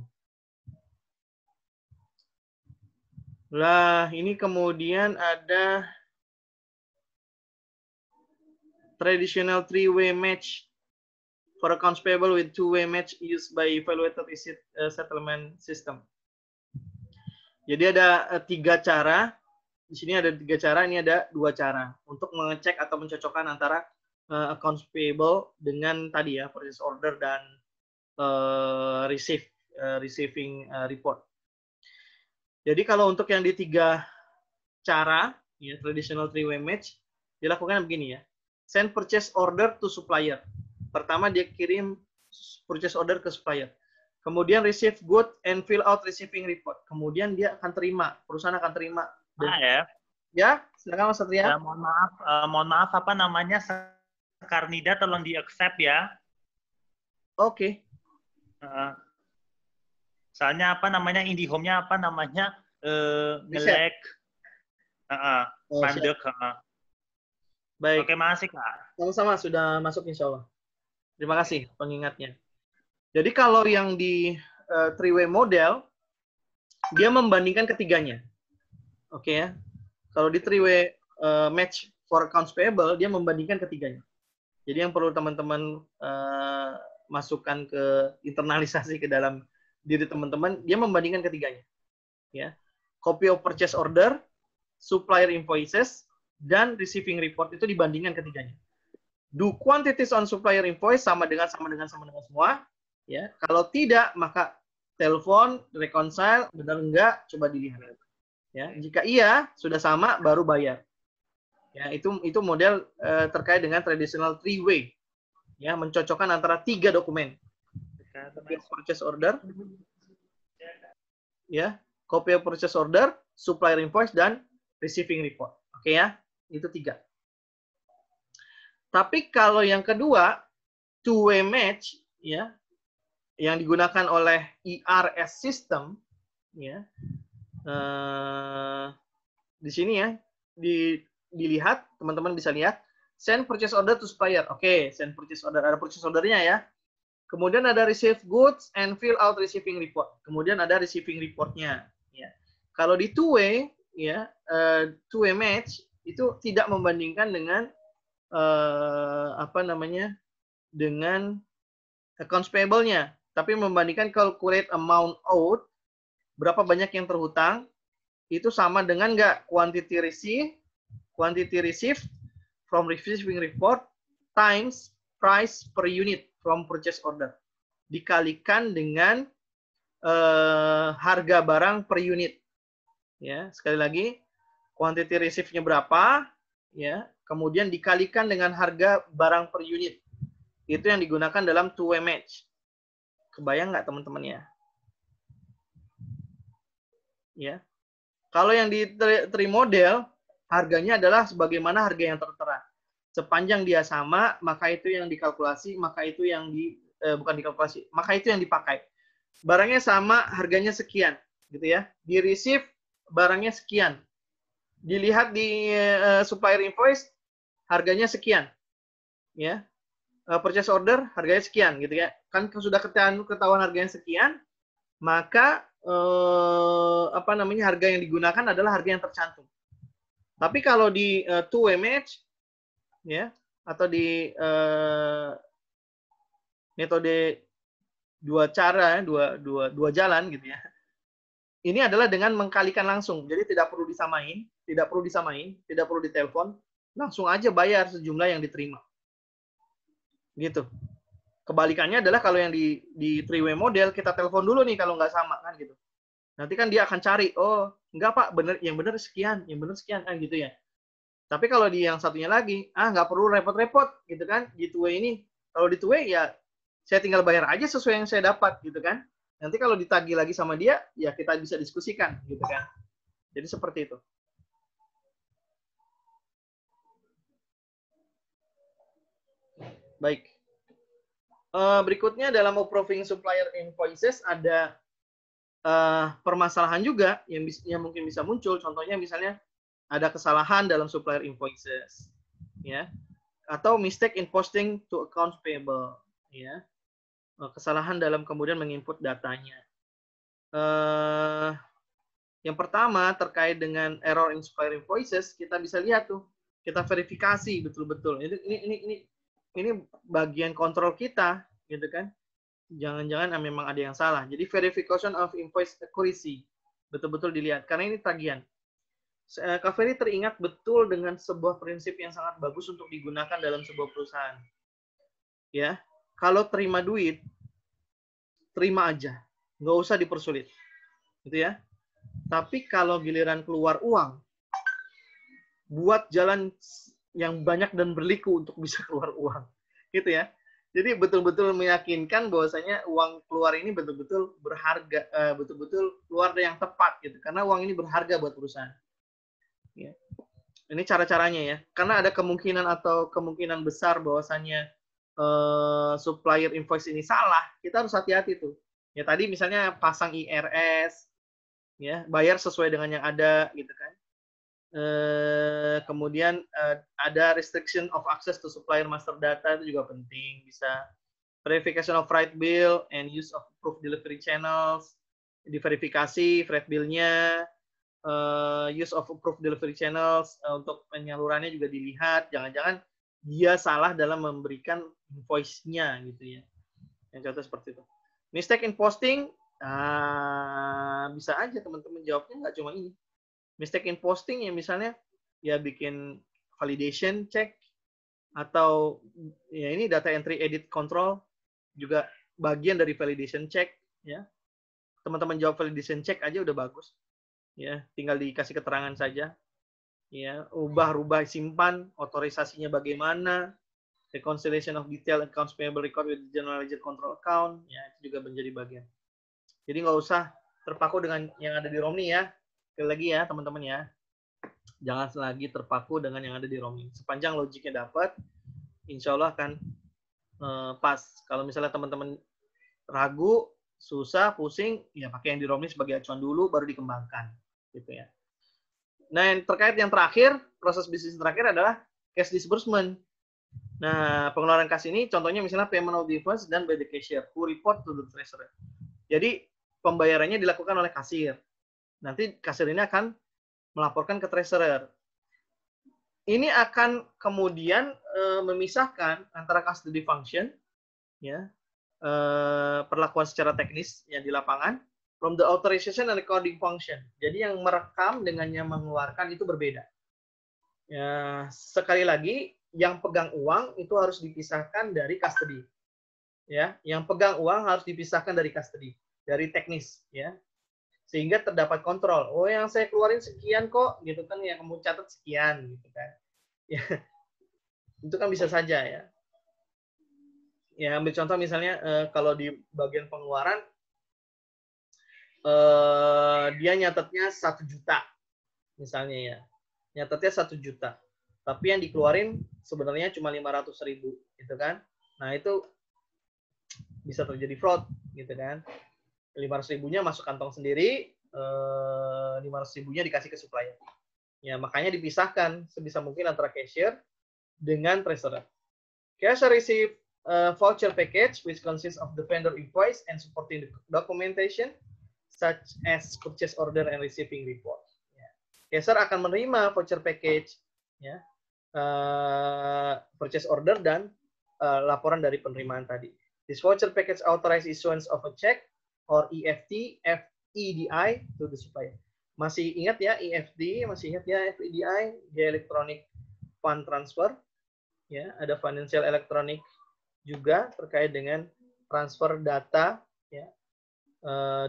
Lah, ini kemudian ada traditional three-way match for accounts payable with two-way match used by evaluated settlement system. Jadi ada 3 cara. Di sini ada 3 cara, ini ada 2 cara untuk mengecek atau mencocokkan antara accounts payable dengan tadi, ya, purchase order dan receiving report. Jadi kalau untuk yang di 3 cara, ya, traditional three-way match, dilakukan begini, ya. Send purchase order to supplier. Pertama dia kirim purchase order ke supplier. Kemudian receive good and fill out receiving report. Kemudian dia akan terima, perusahaan akan terima. Ya. Ya, silakan Mas Satria. Mohon maaf, apa namanya, Sekarnida tolong di accept, ya. Oke. Soalnya apa namanya, IndiHome-nya apa namanya, nge-lag. Mandek. Baik. Oke, makasih, Kak. Sama-sama, sudah masuk insya Allah. Terima kasih pengingatnya. Jadi kalau yang di three-way model, dia membandingkan ketiganya. Oke, ya. Kalau di three-way match for accounts payable, dia membandingkan ketiganya. Jadi yang perlu teman-teman masukkan ke internalisasi ke dalam diri teman-teman, dia membandingkan ketiganya. Ya. Copy of purchase order, supplier invoices, dan receiving report itu dibandingkan ketiganya. Do quantities on supplier invoice sama dengan semua. Ya, kalau tidak maka telepon, reconcile, benar enggak, coba dilihat. Ya, jika iya sudah sama baru bayar. Ya, itu model terkait dengan traditional three-way. Ya, mencocokkan antara 3 dokumen. Copy of purchase order. Ya, copy of purchase order, supplier invoice, dan receiving report. Oke ya, itu 3. Tapi kalau yang kedua, two-way match, ya, yang digunakan oleh ERS system, ya, di sini ya, dilihat, teman-teman bisa lihat, send purchase order to supplier. Oke, send purchase order, ada purchase ordernya ya. Kemudian ada receive goods and fill out receiving report. Kemudian ada receiving reportnya. Ya. Kalau di two-way, ya, two-way match itu tidak membandingkan dengan dengan accounts payable-nya, tapi membandingkan calculate amount owed, berapa banyak yang terhutang, itu sama dengan nggak quantity received from receiving report times price per unit from purchase order, dikalikan dengan harga barang per unit. Ya, sekali lagi, quantity received-nya berapa, ya, kemudian dikalikan dengan harga barang per unit. Itu yang digunakan dalam two-way match. Kebayang nggak teman-teman ya? Ya. Kalau yang di three model, harganya adalah sebagaimana harga yang tertera. Sepanjang dia sama, maka itu yang dikalkulasi, maka itu yang bukan dikalkulasi, maka itu yang dipakai. Barangnya sama, harganya sekian, gitu ya. Di receive barangnya sekian. Dilihat di supplier invoice, harganya sekian. Ya. Purchase order harganya sekian, gitu ya. Kan sudah ketahuan harganya sekian, maka harga yang digunakan adalah harga yang tercantum. Tapi kalau di two-way match, ya, atau di metode dua cara, dua jalan, gitu ya. Ini adalah dengan mengkalikan langsung, jadi tidak perlu disamain, tidak perlu ditelepon, langsung aja bayar sejumlah yang diterima. Gitu. Kebalikannya adalah kalau yang di three-way model, kita telepon dulu nih kalau nggak sama, kan gitu. Nanti kan dia akan cari, oh enggak Pak, yang benar sekian, kan gitu ya. Tapi kalau di yang satunya lagi, nggak perlu repot-repot, gitu kan. Di two-way ini, kalau di two-way ya saya tinggal bayar aja sesuai yang saya dapat, gitu kan. Nanti kalau ditagih lagi sama dia, ya kita bisa diskusikan, gitu kan. Jadi seperti itu. Baik. Berikutnya dalam approving supplier invoices ada permasalahan juga yang mungkin bisa muncul. Contohnya misalnya ada kesalahan dalam supplier invoices, ya, atau mistake in posting to accounts payable, ya, kesalahan dalam kemudian menginput datanya. Yang pertama terkait dengan error in supplier invoices, kita bisa lihat tuh, kita verifikasi betul-betul. Ini bagian kontrol kita, gitu kan? Jangan-jangan memang ada yang salah. Jadi verification of invoice accuracy betul-betul dilihat karena ini tagihan. Kak Ferry teringat betul dengan sebuah prinsip yang sangat bagus untuk digunakan dalam sebuah perusahaan. Ya, kalau terima duit, terima aja, nggak usah dipersulit, gitu ya. Tapi kalau giliran keluar uang, buat jalan yang banyak dan berliku untuk bisa keluar uang, gitu ya. Jadi betul-betul meyakinkan bahwasanya uang keluar ini betul-betul berharga, betul-betul keluar yang tepat, gitu. Karena uang ini berharga buat perusahaan. Ya. Ini cara-caranya ya. Karena ada kemungkinan besar bahwasanya supplier invoice ini salah, kita harus hati-hati tuh. Ya tadi misalnya pasang IRS, ya bayar sesuai dengan yang ada, gitu kan. Kemudian ada restriction of access to supplier master data, itu juga penting. Bisa verification of freight bill and use of approved delivery channels, diverifikasi freight bill-nya, use of approved delivery channels, untuk penyalurannya juga dilihat. Jangan-jangan dia salah dalam memberikan invoice-nya, gitu ya. Yang contoh seperti itu. Mistake in posting, bisa aja teman-teman jawabnya nggak cuma ini. Mistake in posting ya misalnya ya bikin validation check, atau ya ini data entry edit control juga bagian dari validation check, ya. Teman-teman jawab validation check aja udah bagus. Ya, tinggal dikasih keterangan saja. Ya, ubah-rubah simpan, otorisasinya bagaimana, reconciliation of detailed accounts payable record with general ledger control account, ya itu juga menjadi bagian. Jadi nggak usah terpaku dengan yang ada di Romni ya. Sekali lagi ya teman-teman ya, jangan lagi terpaku dengan yang ada di Romni. Sepanjang logiknya dapat, insya Allah akan pas. Kalau misalnya teman-teman ragu, susah, pusing, ya pakai yang di Romni sebagai acuan dulu, baru dikembangkan, gitu ya. Nah, yang terkait yang terakhir, proses bisnis terakhir adalah cash disbursement. Nah, pengeluaran kas ini contohnya misalnya payment of the funds dan by the cashier who report to the treasurer. Jadi pembayarannya dilakukan oleh kasir. Nanti kasir ini akan melaporkan ke treasurer. Ini akan kemudian memisahkan antara custody function, ya, perlakuan secara teknis yang di lapangan, from the authorization and recording function. Jadi yang merekam dengan yang mengeluarkan itu berbeda. Ya, sekali lagi, yang pegang uang itu harus dipisahkan dari custody. Ya, yang pegang uang harus dipisahkan dari custody, dari teknis, ya. Sehingga terdapat kontrol. Oh, yang saya keluarin sekian kok, gitu kan, yang kamu catat sekian, gitu kan. Ya, itu kan bisa saja ya. Ya, ambil contoh misalnya kalau di bagian pengeluaran dia nyatetnya 1 juta misalnya ya, nyatetnya 1 juta, tapi yang dikeluarin sebenarnya cuma 500.000 gitu kan. Nah itu bisa terjadi fraud gitu kan. 500.000-nya masuk kantong sendiri, 500.000-nya dikasih ke supplier. Ya makanya dipisahkan sebisa mungkin antara cashier dengan treasurer. Cashier receive voucher package which consists of the vendor invoice and supporting documentation such as purchase order and receiving report. Cashier akan menerima voucher package, ya, purchase order dan laporan dari penerimaan tadi. This voucher package authorize issuance of a check or EFT, EDI to the supplier. Masih ingat ya EFT, masih ingat ya EDI, dia electronic fund transfer, ya, ada financial electronic juga terkait dengan transfer data, ya,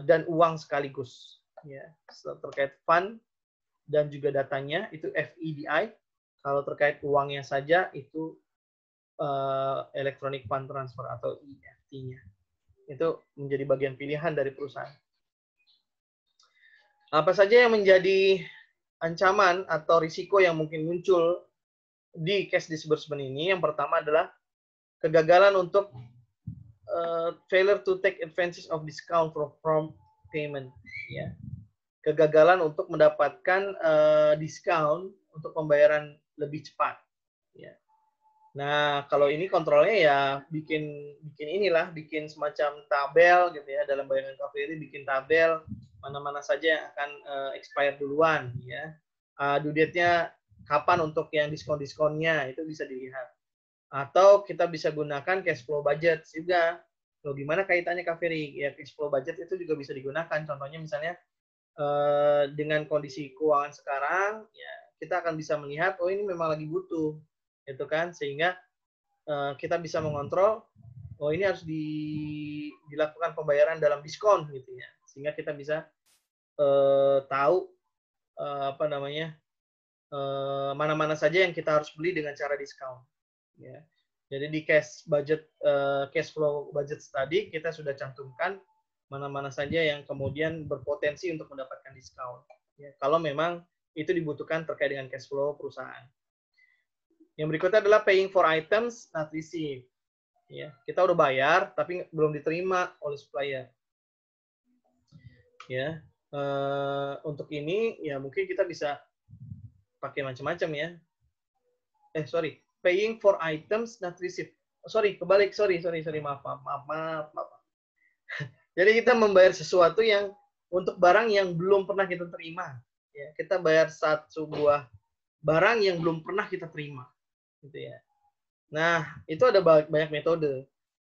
dan uang sekaligus, ya, terkait fund dan juga datanya itu FEDI. Kalau terkait uangnya saja itu electronic fund transfer atau EFT-nya. Itu menjadi bagian pilihan dari perusahaan. Apa saja yang menjadi ancaman atau risiko yang mungkin muncul di cash disbursement ini? Yang pertama adalah kegagalan untuk failure to take advantage of discount from payment, ya. Kegagalan untuk mendapatkan diskon untuk pembayaran lebih cepat, ya. Nah, kalau ini kontrolnya ya bikin bikin semacam tabel gitu ya, dalam bayangan KVRI bikin tabel mana-mana saja yang akan expire duluan, ya. Due date-nya kapan untuk yang diskon-diskonnya itu bisa dilihat. Atau kita bisa gunakan cash flow budget juga. Loh, gimana kaitannya KVRI? Ya, cash flow budget itu juga bisa digunakan. Contohnya misalnya dengan kondisi keuangan sekarang, ya kita akan bisa melihat, oh ini memang lagi butuh, gitu kan? Sehingga kita bisa mengontrol, oh ini harus dilakukan pembayaran dalam diskon, gitu ya. Sehingga kita bisa tahu mana-mana saja yang kita harus beli dengan cara diskon. Ya. Jadi di cash flow budget tadi kita sudah cantumkan mana-mana saja yang kemudian berpotensi untuk mendapatkan diskon. Ya, kalau memang itu dibutuhkan terkait dengan cash flow perusahaan. Yang berikutnya adalah paying for items not received. Ya, kita udah bayar tapi belum diterima oleh supplier. Ya, untuk ini ya mungkin kita bisa pakai macam-macam ya. Paying for items not received. Kebalik. Maaf. Jadi kita membayar sesuatu yang untuk barang yang belum pernah kita terima. Ya, kita bayar sebuah barang yang belum pernah kita terima, gitu ya. Nah, itu ada banyak metode.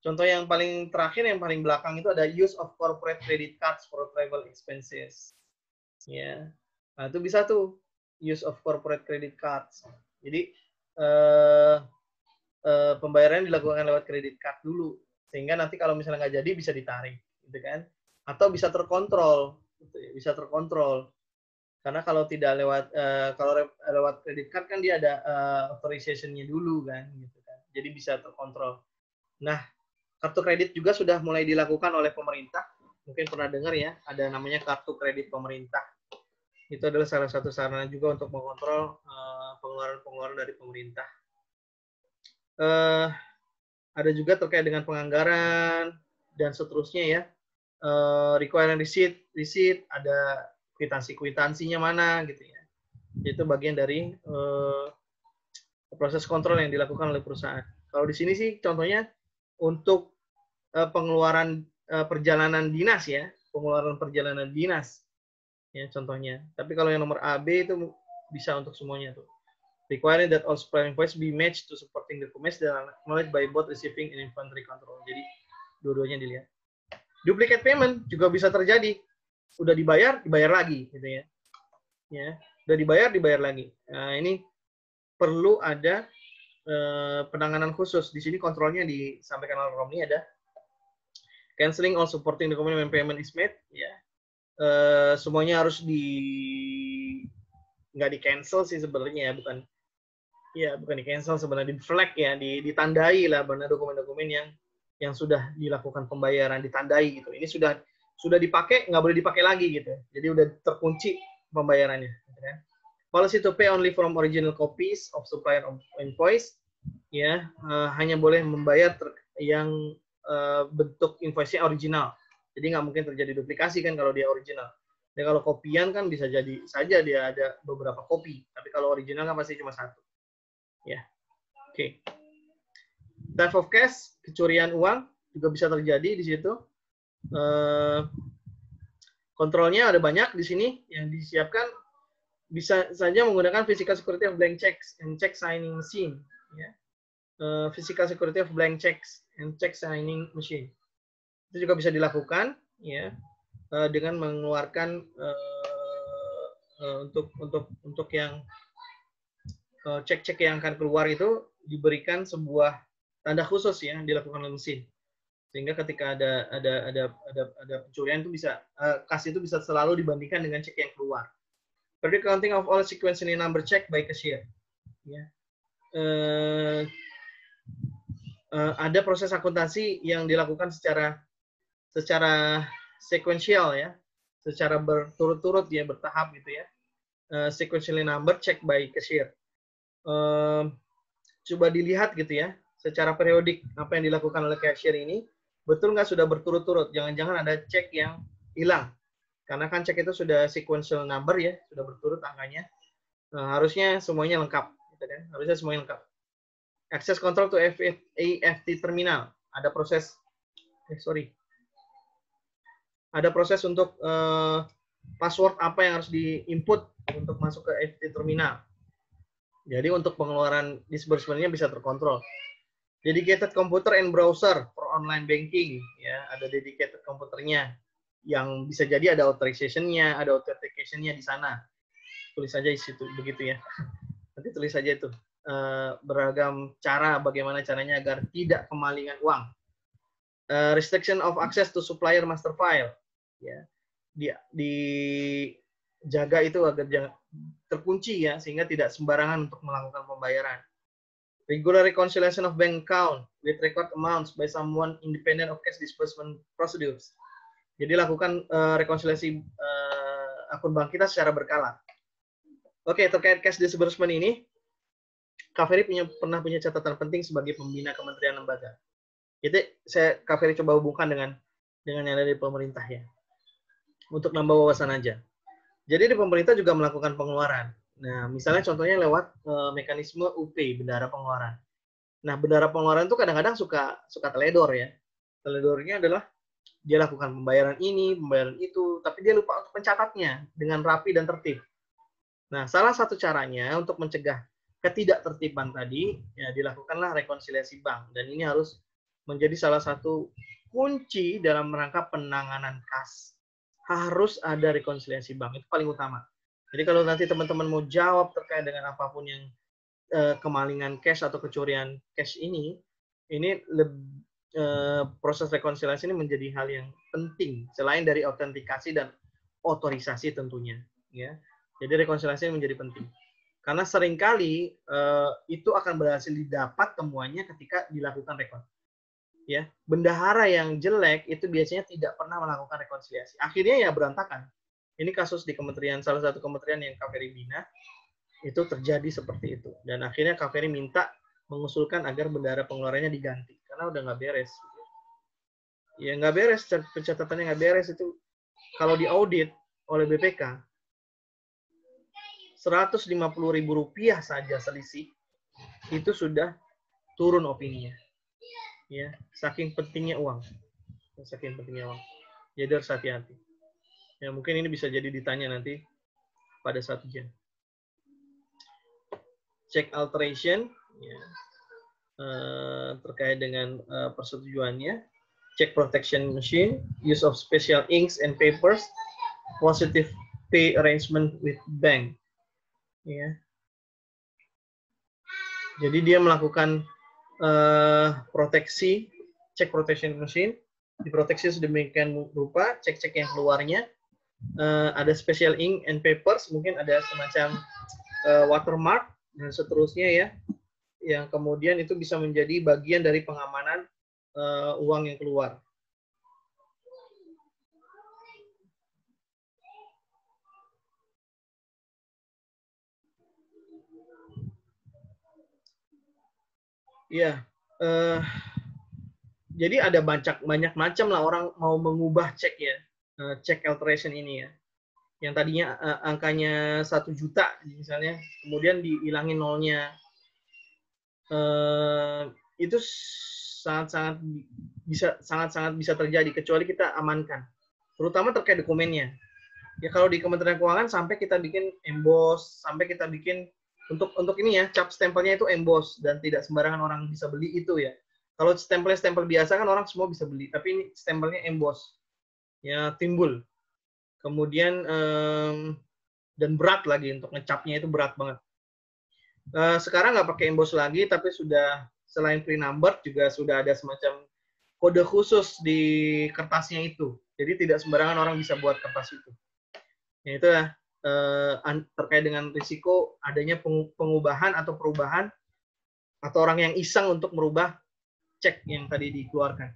Contoh yang paling terakhir, yang paling belakang itu ada use of corporate credit cards for travel expenses. Ya, nah itu bisa tuh use of corporate credit cards. Jadi pembayaran dilakukan lewat kredit card dulu, sehingga nanti kalau misalnya nggak jadi bisa ditarik, gitu kan? Atau bisa terkontrol, gitu ya, bisa terkontrol. Karena kalau lewat kredit card kan dia ada authorization-nya dulu kan, gitu kan. jadi bisa terkontrol. Nah, kartu kredit juga sudah mulai dilakukan oleh pemerintah. Mungkin pernah dengar ya, ada namanya kartu kredit pemerintah. Itu adalah salah satu sarana juga untuk mengontrol pengeluaran-pengeluaran dari pemerintah. Ada juga terkait dengan penganggaran dan seterusnya ya. Requirement receipt, ada kwitansinya mana gitu ya. Itu bagian dari proses kontrol yang dilakukan oleh perusahaan. Kalau di sini sih contohnya untuk pengeluaran perjalanan dinas ya, pengeluaran perjalanan dinas ya contohnya. Tapi kalau yang nomor AB itu bisa untuk semuanya tuh. Requiring that all supplier invoice be matched to supporting documents that are acknowledged by both receiving and inventory control. Jadi dua-duanya dilihat. Duplicate payment juga bisa terjadi. Udah dibayar lagi gitu ya. Ya, udah dibayar lagi. Nah, ini perlu ada penanganan khusus. Di sini kontrolnya disampaikan oleh Romni ada canceling all supporting document when payment is made ya. Semuanya harus nggak di cancel sih sebenarnya ya, bukan di cancel sebenarnya, di flag ya, ditandai lah benar dokumen-dokumen yang sudah dilakukan pembayaran, ditandai gitu. Ini sudah dipakai, nggak boleh dipakai lagi gitu. Jadi udah terkunci pembayarannya. Gitu kan. Policy to pay only from original copies of supplier invoice ya, hanya boleh membayar yang bentuk invoice-nya original. Jadi nggak mungkin terjadi duplikasi kan kalau dia original. Dan kalau kopian kan bisa jadi saja dia ada beberapa kopi, tapi kalau original kan pasti cuma satu. Ya, oke. Theft of cash, kecurian uang juga bisa terjadi di situ. Kontrolnya ada banyak di sini yang disiapkan. Bisa saja menggunakan physical security of blank checks and check signing machine. Ya. Physical security of blank checks and check signing machine. Itu juga bisa dilakukan, ya, dengan mengeluarkan untuk yang cek-cek yang akan keluar itu diberikan sebuah tanda khusus ya dilakukan oleh mesin, sehingga ketika ada pencurian itu bisa kas itu bisa selalu dibandingkan dengan cek yang keluar. Periodic counting of all sequentially number check by cashier. Ya. Ada proses akuntansi yang dilakukan secara sequential ya, secara berturut-turut ya, bertahap gitu ya. Sequentially number check by cashier. Coba dilihat gitu ya, secara periodik apa yang dilakukan oleh cashier ini betul nggak sudah berturut-turut. Jangan-jangan ada cek yang hilang, karena kan cek itu sudah sequential number ya, sudah berturut angkanya. Harusnya semuanya lengkap, gitu kan? Harusnya semuanya lengkap. Access control to EFT terminal, ada proses, ada proses untuk password apa yang harus di-input untuk masuk ke EFT terminal. Jadi untuk pengeluaran disbursement-nya bisa terkontrol. Dedicated computer and browser for online banking, ya, ada dedicated komputernya yang bisa jadi ada authorization-nya, ada authentication-nya di sana. Tulis aja di situ, begitu ya. Nanti tulis saja itu. Beragam cara, bagaimana caranya agar tidak kemalingan uang. Restriction of access to supplier master file, ya, dijaga itu agar terkunci ya, sehingga tidak sembarangan untuk melakukan pembayaran. Regular reconciliation of bank account with record amounts by someone independent of cash disbursement procedures. Jadi lakukan rekonsiliasi akun bank kita secara berkala. Oke, terkait cash disbursement ini, Kak Ferry pernah punya catatan penting sebagai pembina kementerian lembaga. Itu Kak Ferry coba hubungkan dengan yang ada di pemerintah ya. Untuk nambah wawasan aja. Jadi di pemerintah juga melakukan pengeluaran. Nah, misalnya contohnya lewat mekanisme UP, bendara pengeluaran. Nah, bendara pengeluaran itu kadang-kadang suka teledor ya. Teledornya adalah dia lakukan pembayaran ini, pembayaran itu, tapi dia lupa untuk mencatatnya dengan rapi dan tertib. Nah, salah satu caranya untuk mencegah ketidaktertiban tadi, ya dilakukanlah rekonsiliasi bank. Dan ini harus menjadi salah satu kunci dalam rangka penanganan kas. Harus ada rekonsiliasi bank, itu paling utama. Jadi kalau nanti teman-teman mau jawab terkait dengan apapun yang kemalingan cash atau kecurian cash ini proses rekonsiliasi ini menjadi hal yang penting selain dari autentikasi dan otorisasi tentunya. Ya, jadi rekonsiliasi menjadi penting. Karena seringkali itu akan berhasil didapat temuannya ketika dilakukan rekon. Ya, bendahara yang jelek itu biasanya tidak pernah melakukan rekonsiliasi. Akhirnya ya berantakan. Ini kasus di kementerian, salah satu kementerian yang Kaveri bina, itu terjadi seperti itu. Dan akhirnya Kaveri minta mengusulkan agar bendahara pengeluarannya diganti. Karena udah nggak beres. Ya nggak beres, pencatatannya nggak beres itu. Kalau diaudit oleh BPK, Rp150.000 saja selisih, itu sudah turun opininya. Ya, saking pentingnya uang. Saking pentingnya uang. Jadi harus hati-hati. Ya, mungkin ini bisa jadi ditanya nanti pada saat ujian. Check alteration, ya, terkait dengan persetujuannya. Check protection machine, use of special inks and papers, positive pay arrangement with bank. Ya. Jadi dia melakukan proteksi, cek protection machine, diproteksi sedemikian rupa, cek-cek yang keluarnya, ada special ink and papers, mungkin ada semacam watermark dan seterusnya ya, yang kemudian itu bisa menjadi bagian dari pengamanan uang yang keluar. Ya, jadi ada banyak macam lah orang mau mengubah cek ya, cek alteration ini ya. Yang tadinya angkanya 1 juta misalnya, kemudian dihilangin nolnya. Itu sangat-sangat bisa terjadi kecuali kita amankan, terutama terkait dokumennya. Ya kalau di Kementerian Keuangan sampai kita bikin emboss, sampai kita bikin untuk ini ya, cap stempelnya itu emboss dan tidak sembarangan orang bisa beli itu ya. Kalau stempel biasa kan orang semua bisa beli, tapi ini stempelnya emboss. Ya, timbul. Kemudian dan berat lagi untuk ngecapnya itu berat banget. Sekarang nggak pakai emboss lagi, tapi sudah selain print number juga sudah ada semacam kode khusus di kertasnya itu. Jadi tidak sembarangan orang bisa buat kertas itu. Ya, itu ya. Terkait dengan risiko adanya pengubahan atau perubahan atau orang yang iseng untuk merubah cek yang tadi dikeluarkan.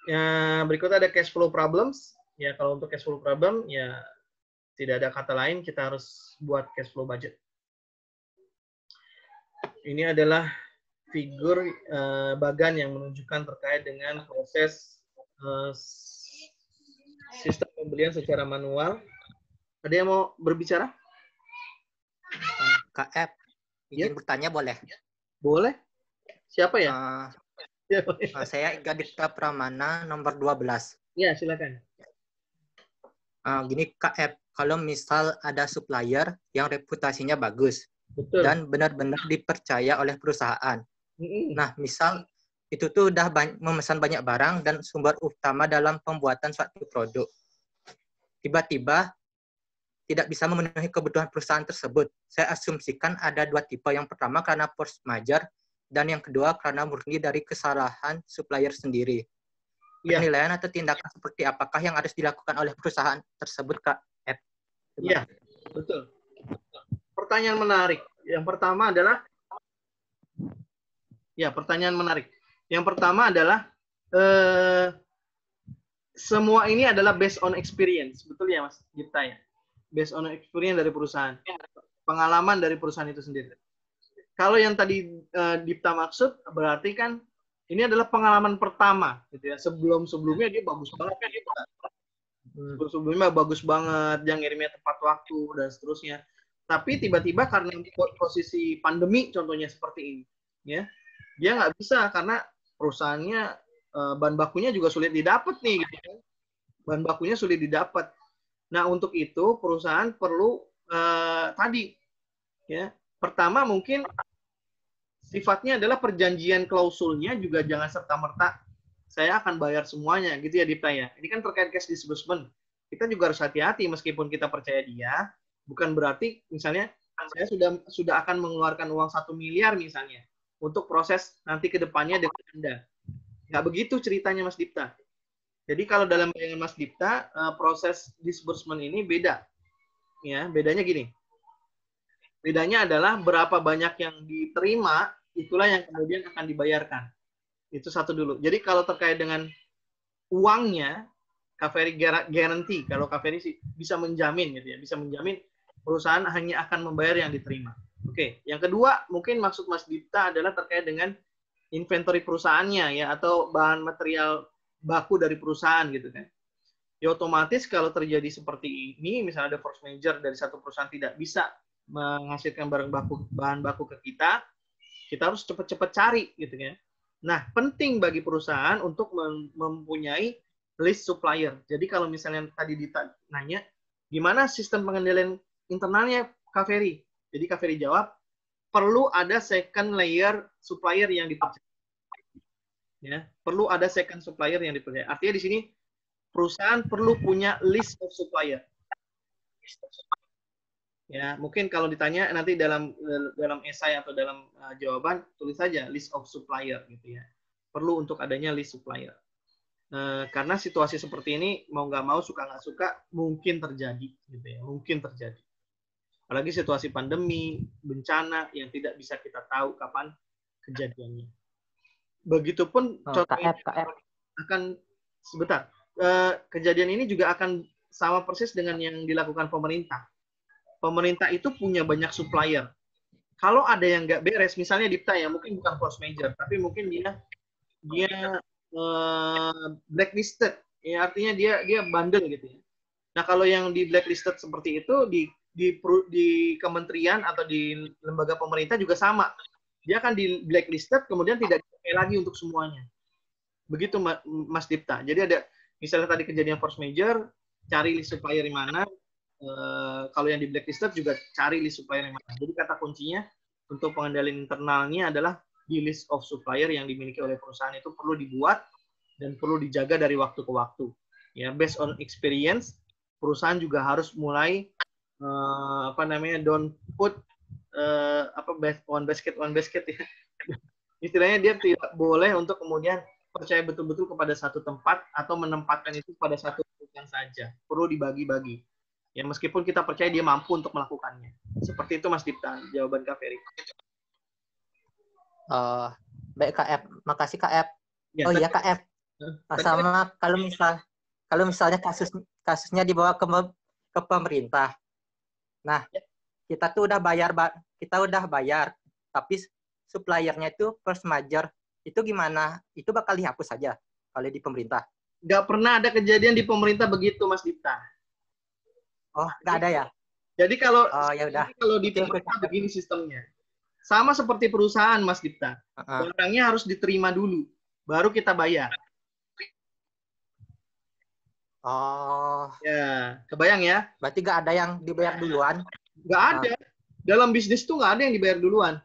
Ya, berikutnya ada cash flow problems. Ya, kalau untuk cash flow problem ya tidak ada kata lain, kita harus buat cash flow budget. Ini adalah figur bagan yang menunjukkan terkait dengan proses sistem pembelian secara manual. Ada yang mau berbicara? KF, izin bertanya boleh? Boleh. Siapa ya? Saya Iga Dipta Pramana, nomor 12. Ya, silakan. Gini KF, kalau misal ada supplier yang reputasinya bagus, betul, dan benar-benar dipercaya oleh perusahaan. Nah, misal itu tuh udah memesan banyak barang dan sumber utama dalam pembuatan suatu produk. Tiba-tiba tidak bisa memenuhi kebutuhan perusahaan tersebut. Saya asumsikan ada 2 tipe. Yang pertama karena force majeure, dan yang kedua karena murni dari kesalahan supplier sendiri. Penilaian atau tindakan seperti apakah yang harus dilakukan oleh perusahaan tersebut, Kak? Iya, betul. Pertanyaan menarik. Yang pertama adalah, semua ini adalah based on experience. Betul ya, Mas Gipta ya? Based on experience dari perusahaan. Pengalaman dari perusahaan itu sendiri. Kalau yang tadi Dipta maksud, berarti kan ini adalah pengalaman pertama. Gitu ya. Sebelum-sebelumnya dia bagus banget. Sebelum-sebelumnya bagus banget, dia ngirimnya tepat waktu, dan seterusnya. Tapi tiba-tiba karena posisi pandemi, contohnya seperti ini, ya, dia nggak bisa karena perusahaannya bahan bakunya juga sulit didapat nih. Gitu. Bahan bakunya sulit didapat. Nah, untuk itu perusahaan perlu tadi, ya, pertama mungkin sifatnya adalah perjanjian klausulnya juga jangan serta-merta saya akan bayar semuanya, gitu ya Dipta ya. Ini kan terkait cash disbursement. Kita juga harus hati-hati meskipun kita percaya dia, bukan berarti misalnya saya sudah akan mengeluarkan uang 1 miliar misalnya untuk proses nanti ke depannya dengan Anda. Nggak begitu ceritanya Mas Dipta. Jadi kalau dalam bayangan Mas Dipta, proses disbursement ini beda. Ya, bedanya gini. Bedanya adalah berapa banyak yang diterima, itulah yang kemudian akan dibayarkan. Itu satu dulu. Jadi kalau terkait dengan uangnya, Kaveri guarantee, kalau Kaveri sih bisa menjamin gitu ya, bisa menjamin perusahaan hanya akan membayar yang diterima. Oke, yang kedua mungkin maksud Mas Dipta adalah terkait dengan inventory perusahaannya ya, atau bahan material baku dari perusahaan gitu kan. Ya otomatis kalau terjadi seperti ini, misalnya ada force majeure dari satu perusahaan tidak bisa menghasilkan bahan baku ke kita harus cepat-cepat cari gitu kan. Nah, penting bagi perusahaan untuk mempunyai list supplier. Jadi kalau misalnya tadi nanya, gimana sistem pengendalian internalnya Kaveri? Jadi Kaveri jawab, perlu ada second layer supplier yang dipercaya. Ya, perlu ada second supplier yang dipercaya. Artinya di sini perusahaan perlu punya list of supplier. Ya, mungkin kalau ditanya nanti dalam esai atau dalam jawaban tulis saja list of supplier gitu ya. Perlu untuk adanya list supplier. Karena situasi seperti ini mau nggak mau suka nggak suka mungkin terjadi gitu ya, mungkin terjadi. Apalagi situasi pandemi, bencana yang tidak bisa kita tahu kapan kejadiannya. Begitupun contohnya akan sebentar. Kejadian ini juga akan sama persis dengan yang dilakukan pemerintah. Pemerintah itu punya banyak supplier. Kalau ada yang nggak beres, misalnya Dipta ya, mungkin bukan force majeure, tapi mungkin dia blacklisted, ya artinya dia bandel gitu ya. Nah kalau yang di blacklisted seperti itu di kementerian atau di lembaga pemerintah juga sama, dia akan di blacklisted kemudian tidak dipakai lagi untuk semuanya. Begitu Mas Dipta. Jadi ada misalnya tadi kejadian force majeure, cari list supplier di mana. Kalau yang di blacklisted juga cari list supplier yang mana. Jadi kata kuncinya untuk pengendalian internalnya adalah di list of supplier yang dimiliki oleh perusahaan itu perlu dibuat dan perlu dijaga dari waktu ke waktu. Ya, based on experience, perusahaan juga harus mulai don't put one basket ya. Istilahnya dia tidak boleh untuk kemudian percaya betul-betul kepada satu tempat atau menempatkan itu pada satu perusahaan saja. Perlu dibagi-bagi. Ya meskipun kita percaya dia mampu untuk melakukannya. Seperti itu Mas Dipta, jawaban Kak Ferry. Baik Kak F, makasih Kak F. Ya, iya Kak F. Sama kalau misalnya kasusnya dibawa ke pemerintah. Nah, kita tuh udah bayar, tapi suppliernya itu force majeure. Itu gimana? Itu bakal dihapus saja kalau di pemerintah? Nggak pernah ada kejadian di pemerintah begitu Mas Dipta. Oh, nggak ada ya? Jadi kalau di pemerintah begini sistemnya. Sama seperti perusahaan, Mas Dipta. Barangnya harus diterima dulu, baru kita bayar. Oh. Ya, kebayang ya? Berarti nggak ada yang dibayar duluan? Nggak ada. Dalam bisnis tuh nggak ada yang dibayar duluan.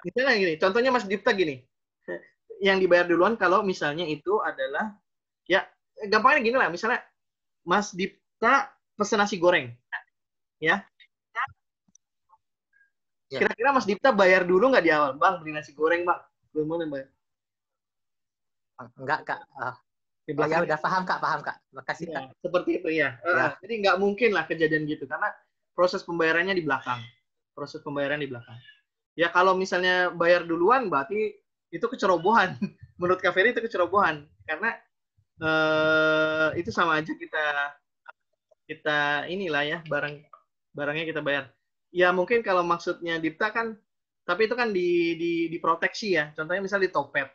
Misalnya gini, contohnya Mas Dipta gini. Yang dibayar duluan kalau misalnya itu adalah, ya gampangnya gini lah, misalnya Mas Dipta pesen nasi goreng. Ya. Kira-kira Mas Dipta bayar dulu nggak di awal? Bang, beli nasi goreng, Bang. Belum boleh bayar. Enggak, Kak. Ya udah paham, Kak. Makasih, Kak. Seperti itu ya. Jadi nggak mungkin lah kejadian gitu, karena proses pembayarannya di belakang. Ya kalau misalnya bayar duluan, berarti itu kecerobohan. Menurut Kak Ferry itu kecerobohan. Karena itu sama aja kita inilah ya, barangnya kita bayar. Ya mungkin kalau maksudnya Dipta kan, tapi itu kan diproteksi ya. Contohnya misalnya di Topet.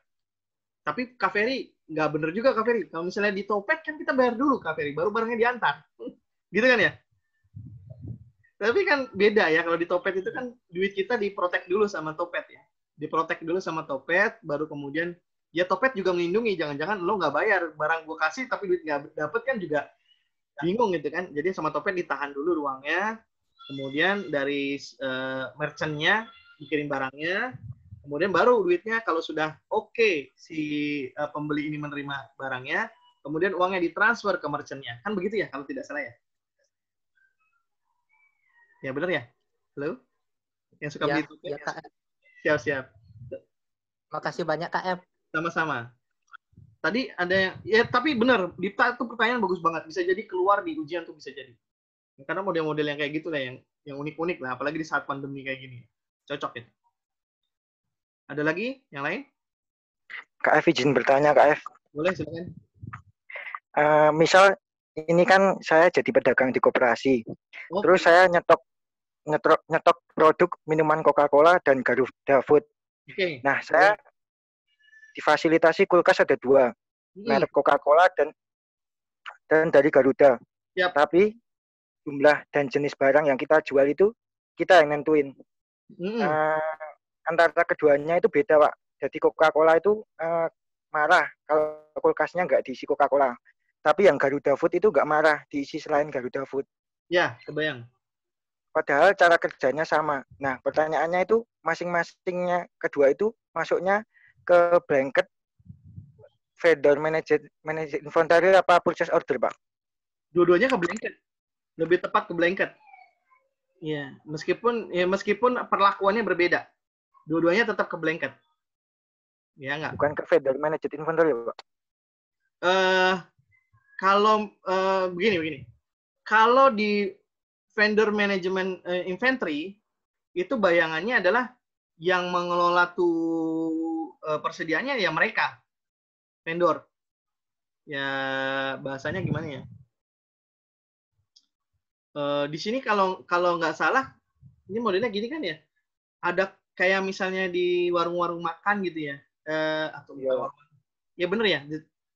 Tapi Kak Ferry nggak bener juga Kak Ferry. Kalau misalnya di Topet kan kita bayar dulu Kak Ferry, baru barangnya diantar. Gitu kan ya? Tapi kan beda ya, kalau di Topet itu kan duit kita diprotek dulu sama Topet ya. Diprotek dulu sama Topet, baru kemudian ya Topet juga melindungi. Jangan-jangan lo nggak bayar, barang gue kasih tapi duit nggak dapet kan juga bingung gitu kan. Jadi sama Topet ditahan dulu uangnya. Kemudian dari merchant-nya dikirim barangnya, kemudian baru duitnya kalau sudah oke si pembeli ini menerima barangnya, kemudian uangnya ditransfer ke merchant-nya. Kan begitu ya kalau tidak salah ya? Ya benar ya? Halo? Yang suka beli itu? Ya, Kak. Siap. Makasih banyak Kak F. Sama-sama. Tadi ada yang, ya tapi benar, Dipta itu pertanyaan bagus banget. Bisa jadi keluar di ujian tuh bisa jadi. Karena model-model yang kayak gitu lah yang unik-unik lah, apalagi di saat pandemi kayak gini. Cocok itu. Ada lagi yang lain? Kak F izin bertanya, Kak F. Boleh, silakan. Misal ini kan saya jadi pedagang di koperasi. Oh, Terus saya nyetok produk minuman Coca-Cola dan Garuda Food. Oke. Nah, saya difasilitasi kulkas ada 2, merek Coca-Cola dan dari Garuda. Yap. Tapi jumlah dan jenis barang yang kita jual itu kita yang nentuin. Antara keduanya itu beda, Pak. Jadi Coca-Cola itu marah kalau kulkasnya nggak diisi Coca-Cola. Tapi yang Garuda Food itu nggak marah diisi selain Garuda Food. Ya, kebayang. Padahal cara kerjanya sama. Nah, pertanyaannya itu masing-masingnya kedua itu masuknya ke blanket vendor manager inventory apa purchase order, Pak? Dua-duanya ke blanket. Lebih tepat ke blanket. Ya, meskipun perlakuannya berbeda. Dua-duanya tetap ke blanket. Ya enggak? Bukan ke vendor manager inventory, Pak. Kalau begini. Kalau di vendor management inventory itu bayangannya adalah yang mengelola persediaannya ya mereka vendor. Ya bahasanya gimana ya? Di sini kalau nggak salah ini modelnya gini kan ya. Ada kayak misalnya di warung-warung makan gitu ya. Atau ya bener ya,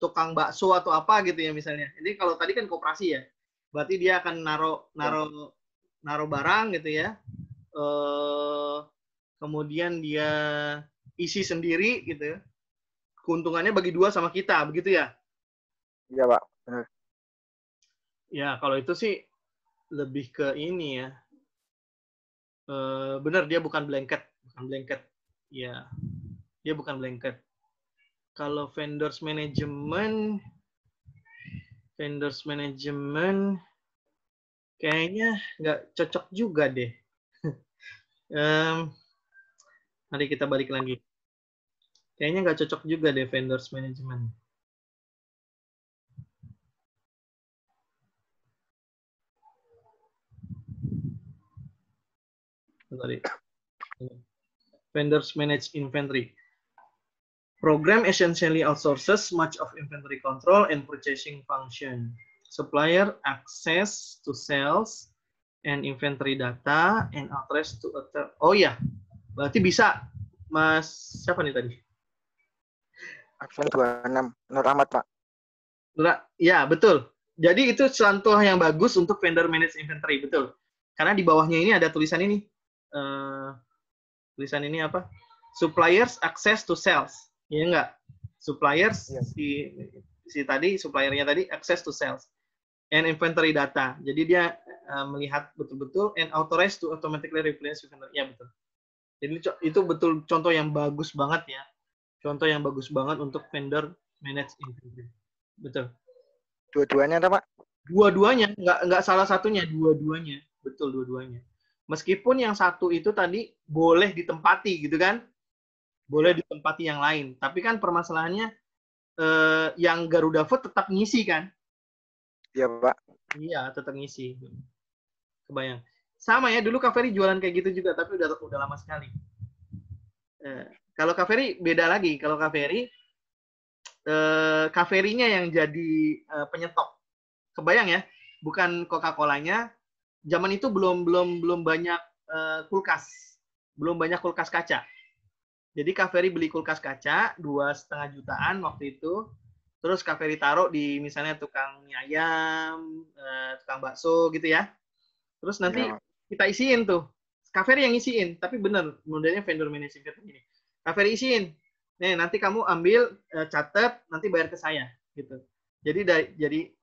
tukang bakso atau apa gitu ya misalnya. Jadi kalau tadi kan koperasi ya. Berarti dia akan naro barang gitu ya. Kemudian dia isi sendiri gitu ya. Keuntungannya bagi 2 sama kita, begitu ya? Iya, Pak. Benar. Ya, kalau itu sih lebih ke ini ya. Benar, dia bukan blanket. Ya, dia bukan blanket. Kalau vendors management kayaknya nggak cocok juga deh. Mari kita balik lagi. Kayaknya nggak cocok juga deh vendors management. Sorry. Vendors manage inventory. Program essentially outsources much of inventory control and purchasing function. Supplier access to sales and inventory data and address to oh ya, berarti bisa Mas siapa nih tadi? Absen 26 Nur Ahmad, Pak. Ya, betul. Jadi itu contoh yang bagus untuk vendor manage inventory, betul. Karena di bawahnya ini ada tulisan ini. Tulisan ini apa? Suppliers access to sales. Iya enggak? Suppliers si tadi suppliernya tadi access to sales and inventory data. Jadi dia melihat betul-betul and authorized to automatically replace inventory. Ya, betul. Jadi itu betul contoh yang bagus banget ya. Contoh yang bagus banget untuk vendor manage inventory. Betul. Dua-duanya, Pak? Dua-duanya, nggak salah satunya, dua-duanya. Betul, dua-duanya. Meskipun yang satu itu tadi boleh ditempati gitu kan. Boleh ditempati yang lain. Tapi kan permasalahannya yang Garuda Food tetap ngisi kan? Iya, Pak. Iya, tetap ngisi. Kebayang. Sama ya, dulu Kak Ferry jualan kayak gitu juga, tapi udah lama sekali. Kalau Kak Ferry beda lagi. Kalau Kak Ferry-nya yang jadi penyetok. Kebayang ya? Bukan Coca-Colanya. Zaman itu belum banyak kulkas. Belum banyak kulkas kaca. Jadi Kak Ferry beli kulkas kaca 2,5 jutaan waktu itu. Terus Kak Ferry taruh di misalnya tukang mie ayam, tukang bakso gitu ya. Terus nanti kita isiin tuh. Kak Ferry yang isiin, tapi bener modelnya vendor management ini. Kak Ferry isiin. Nih, nanti kamu ambil, catat, nanti bayar ke saya gitu. Jadi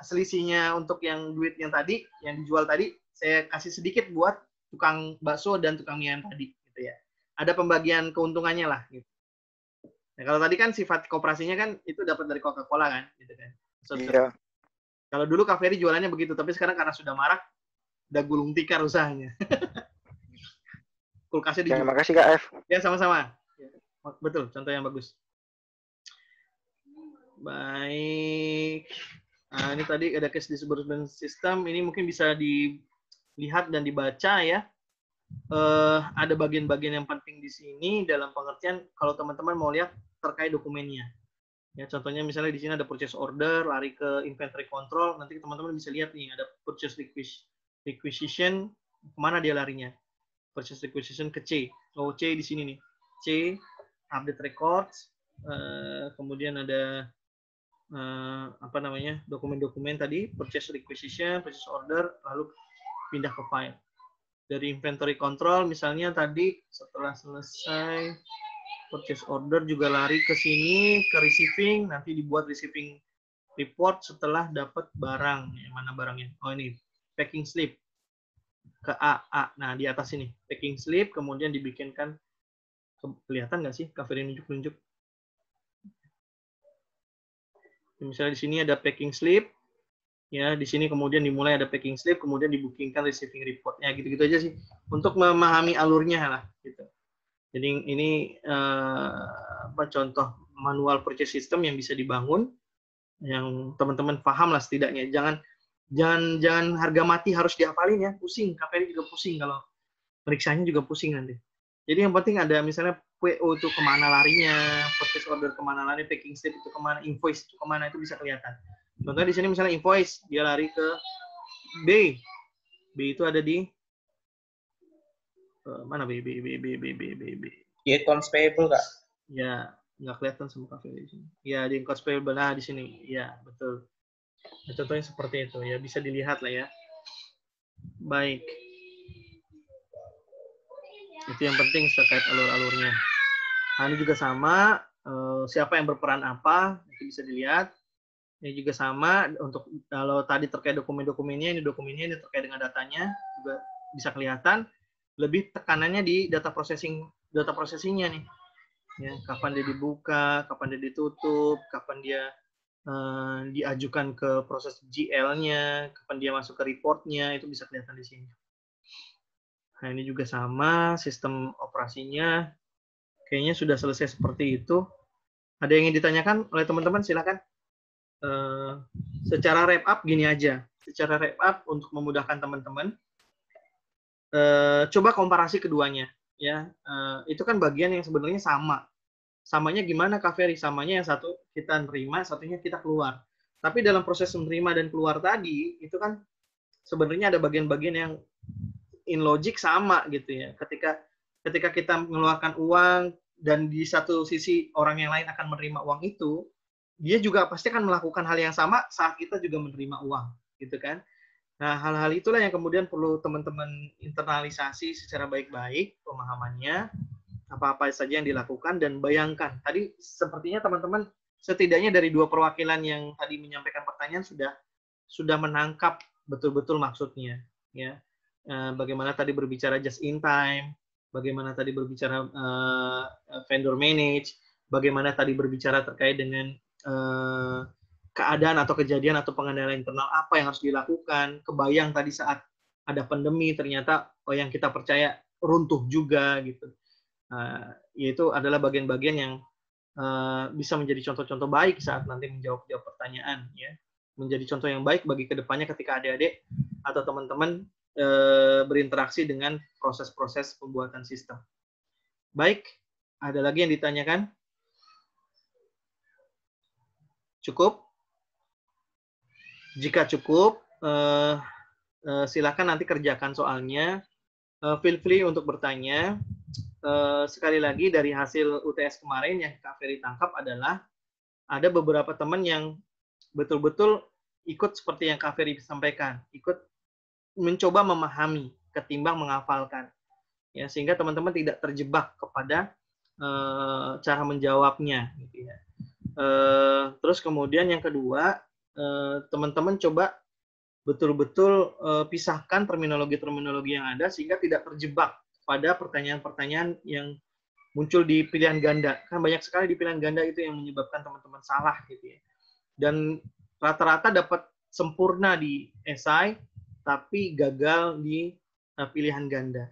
selisihnya untuk yang duit yang tadi, yang dijual tadi, saya kasih sedikit buat tukang bakso dan tukang mie ayam tadi gitu ya. Ada pembagian keuntungannya lah gitu. Nah, kalau tadi kan sifat koperasinya kan itu dapat dari Coca-Cola kan gitu kan. Iya. Kalau dulu Kak Ferry jualannya begitu, tapi sekarang karena sudah marak udah gulung tikar usahanya. Kulkasnya dijual. Terima kasih Kak F. Ya, sama-sama. Betul, contoh yang bagus. Baik. Nah, ini tadi ada case disbursement system. Ini mungkin bisa lihat dan dibaca ya. Ada bagian-bagian yang penting di sini dalam pengertian kalau teman-teman mau lihat terkait dokumennya. Ya, contohnya misalnya di sini ada purchase order, lari ke inventory control, nanti teman-teman bisa lihat nih ada purchase requisition, kemana dia larinya? Purchase requisition ke C. Oh, C di sini nih. C, update records, kemudian ada apa namanya? Dokumen-dokumen tadi, purchase requisition, purchase order, lalu pindah ke file. Dari inventory control misalnya tadi setelah selesai purchase order juga lari ke sini ke receiving, nanti dibuat receiving report setelah dapat barang. Mana barangnya? Oh ini packing slip ke A. Nah di atas ini packing slip, kemudian dibikinkan, kelihatan nggak sih Kaveri nunjuk-nunjuk? Misalnya di sini ada packing slip. Ya, di sini kemudian dimulai ada packing slip, kemudian dibukingkan receiving report-nya, gitu-gitu aja sih. Untuk memahami alurnya lah, gitu. Jadi ini contoh manual purchase system yang bisa dibangun, yang teman-teman paham lah setidaknya. Jangan harga mati harus dihafalin ya, pusing. KPR juga pusing kalau periksanya juga pusing nanti. Jadi yang penting ada misalnya PO itu kemana larinya, purchase order kemana lari, packing slip itu kemana, invoice itu kemana, itu bisa kelihatan. Contohnya di sini misalnya invoice, dia lari ke B. B itu ada di mana B? Di accounts payable, Kak. Ya, nggak kelihatan sama KPR di sini. Ya, di accounts payable, nah di sini. Ya, betul. Nah, contohnya seperti itu. Ya, bisa dilihat lah ya. Baik. Itu yang penting terkait alur-alurnya. Nah, ini juga sama. Siapa yang berperan apa, itu bisa dilihat. Ini juga sama untuk kalau tadi terkait dokumen-dokumennya, ini dokumennya, ini terkait dengan datanya juga bisa kelihatan. Lebih tekanannya di data processing-nya nih. Ya, kapan dia dibuka, kapan dia ditutup, kapan dia diajukan ke proses GL-nya, kapan dia masuk ke report-nya, itu bisa kelihatan di sini. Nah, ini juga sama sistem operasinya. Kayaknya sudah selesai seperti itu. Ada yang ingin ditanyakan oleh teman-teman? Silakan. Secara wrap up gini aja. Secara wrap up untuk memudahkan teman-teman, coba komparasi keduanya. Ya, itu kan bagian yang sebenarnya sama. Samanya gimana Kak Ferry? Samanya yang satu kita nerima, satunya kita keluar. Tapi dalam proses menerima dan keluar tadi, itu kan sebenarnya ada bagian-bagian yang in logic sama gitu ya. Ketika kita mengeluarkan uang dan di satu sisi orang yang lain akan menerima uang itu, dia juga pasti akan melakukan hal yang sama saat kita juga menerima uang, gitu kan? Nah, hal-hal itulah yang kemudian perlu teman-teman internalisasi secara baik-baik pemahamannya, apa-apa saja yang dilakukan, dan bayangkan. Tadi sepertinya teman-teman setidaknya dari dua perwakilan yang tadi menyampaikan pertanyaan sudah menangkap betul-betul maksudnya, ya. Bagaimana tadi berbicara just in time, bagaimana tadi berbicara vendor manage, bagaimana tadi berbicara terkait dengan keadaan atau kejadian atau pengendalian internal apa yang harus dilakukan. Kebayang tadi saat ada pandemi ternyata yang kita percaya runtuh juga gitu. Yaitu adalah bagian-bagian yang bisa menjadi contoh-contoh baik saat nanti menjawab pertanyaan, ya. Menjadi contoh yang baik bagi kedepannya ketika adik-adik atau teman-teman berinteraksi dengan proses-proses pembuatan sistem. Baik, ada lagi yang ditanyakan? Cukup? Jika cukup, silakan nanti kerjakan soalnya. Feel free untuk bertanya. Sekali lagi dari hasil UTS kemarin yang Kak Ferry tangkap adalah ada beberapa teman yang betul-betul ikut seperti yang Kak Ferry sampaikan, ikut mencoba memahami ketimbang menghafalkan, ya, sehingga teman-teman tidak terjebak kepada cara menjawabnya, gitu ya. Terus kemudian yang kedua, teman-teman coba betul-betul pisahkan terminologi-terminologi yang ada sehingga tidak terjebak pada pertanyaan-pertanyaan yang muncul di pilihan ganda. Kan banyak sekali di pilihan ganda itu yang menyebabkan teman-teman salah gitu ya. Dan rata-rata dapat sempurna di esai tapi gagal di pilihan ganda.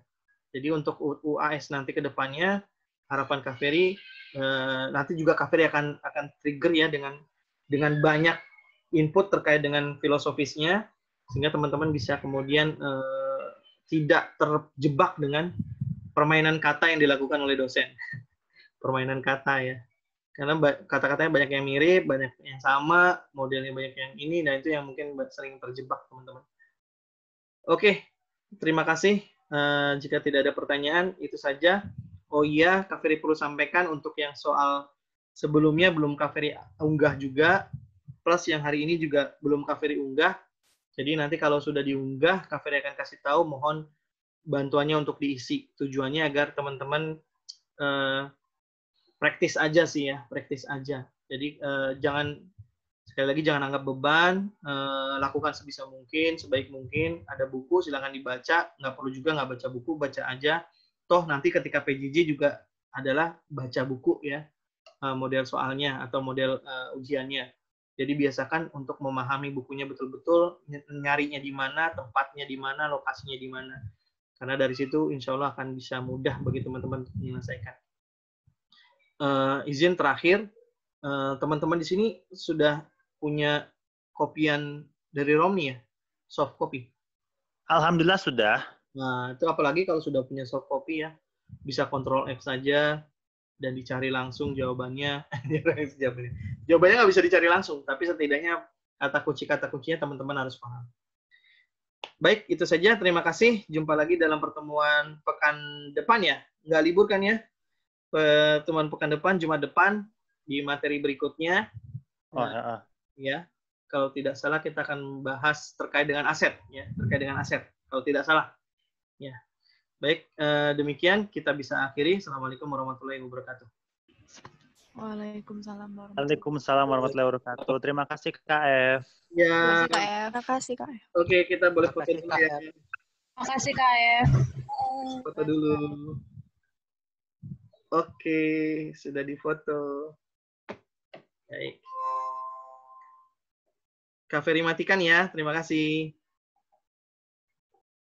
Jadi untuk UAS nanti ke depannya harapan Kak Ferry nanti juga Kak Ferry akan trigger ya dengan banyak input terkait dengan filosofisnya sehingga teman-teman bisa kemudian tidak terjebak dengan permainan kata yang dilakukan oleh dosen. Permainan kata ya. Karena kata-katanya banyak yang mirip, banyak yang sama, modelnya banyak yang ini, dan itu yang mungkin sering terjebak teman-teman. Oke, terima kasih. Jika tidak ada pertanyaan, itu saja. Oh iya, Kak Ferry perlu sampaikan untuk yang soal sebelumnya belum Kak Ferry unggah juga, plus yang hari ini juga belum Kak Ferry unggah. Jadi nanti kalau sudah diunggah, Kak Ferry akan kasih tahu, mohon bantuannya untuk diisi. Tujuannya agar teman-teman praktis aja sih ya, praktis aja. Jadi sekali lagi jangan anggap beban, lakukan sebisa mungkin, sebaik mungkin. Ada buku silakan dibaca, nggak perlu juga nggak baca buku, baca aja. Toh nanti ketika PJJ juga adalah baca buku ya, model soalnya atau model ujiannya. Jadi biasakan untuk memahami bukunya betul-betul, nyarinya di mana, tempatnya di mana, lokasinya di mana. Karena dari situ insya Allah akan bisa mudah bagi teman-teman untuk menyelesaikan. Izin terakhir, teman-teman di sini sudah punya kopian dari Romni ya? Soft copy? Alhamdulillah sudah. Nah, itu apalagi kalau sudah punya soft copy ya, bisa Ctrl F saja dan dicari langsung jawabannya. Jawabannya nggak bisa dicari langsung, tapi setidaknya kata kuncinya teman-teman harus paham. Baik, itu saja. Terima kasih. Jumpa lagi dalam pertemuan pekan depan ya. Nggak libur kan ya? Pertemuan pekan depan, Jumat depan, di materi berikutnya. Nah, ya, kalau tidak salah kita akan bahas terkait dengan aset. Ya, terkait dengan aset. Kalau tidak salah. Ya. Baik, demikian kita bisa akhiri. Assalamualaikum warahmatullahi wabarakatuh. Waalaikumsalam warahmatullahi wabarakatuh. Waalaikumsalam warahmatullahi wabarakatuh. Terima kasih KF. Ya. Terima kasih Kak F. Oke, kita boleh foto dulu ya. Terima kasih Kak F. Foto dulu. Oke, sudah difoto. Baik. Kak Ferry matikan ya. Terima kasih.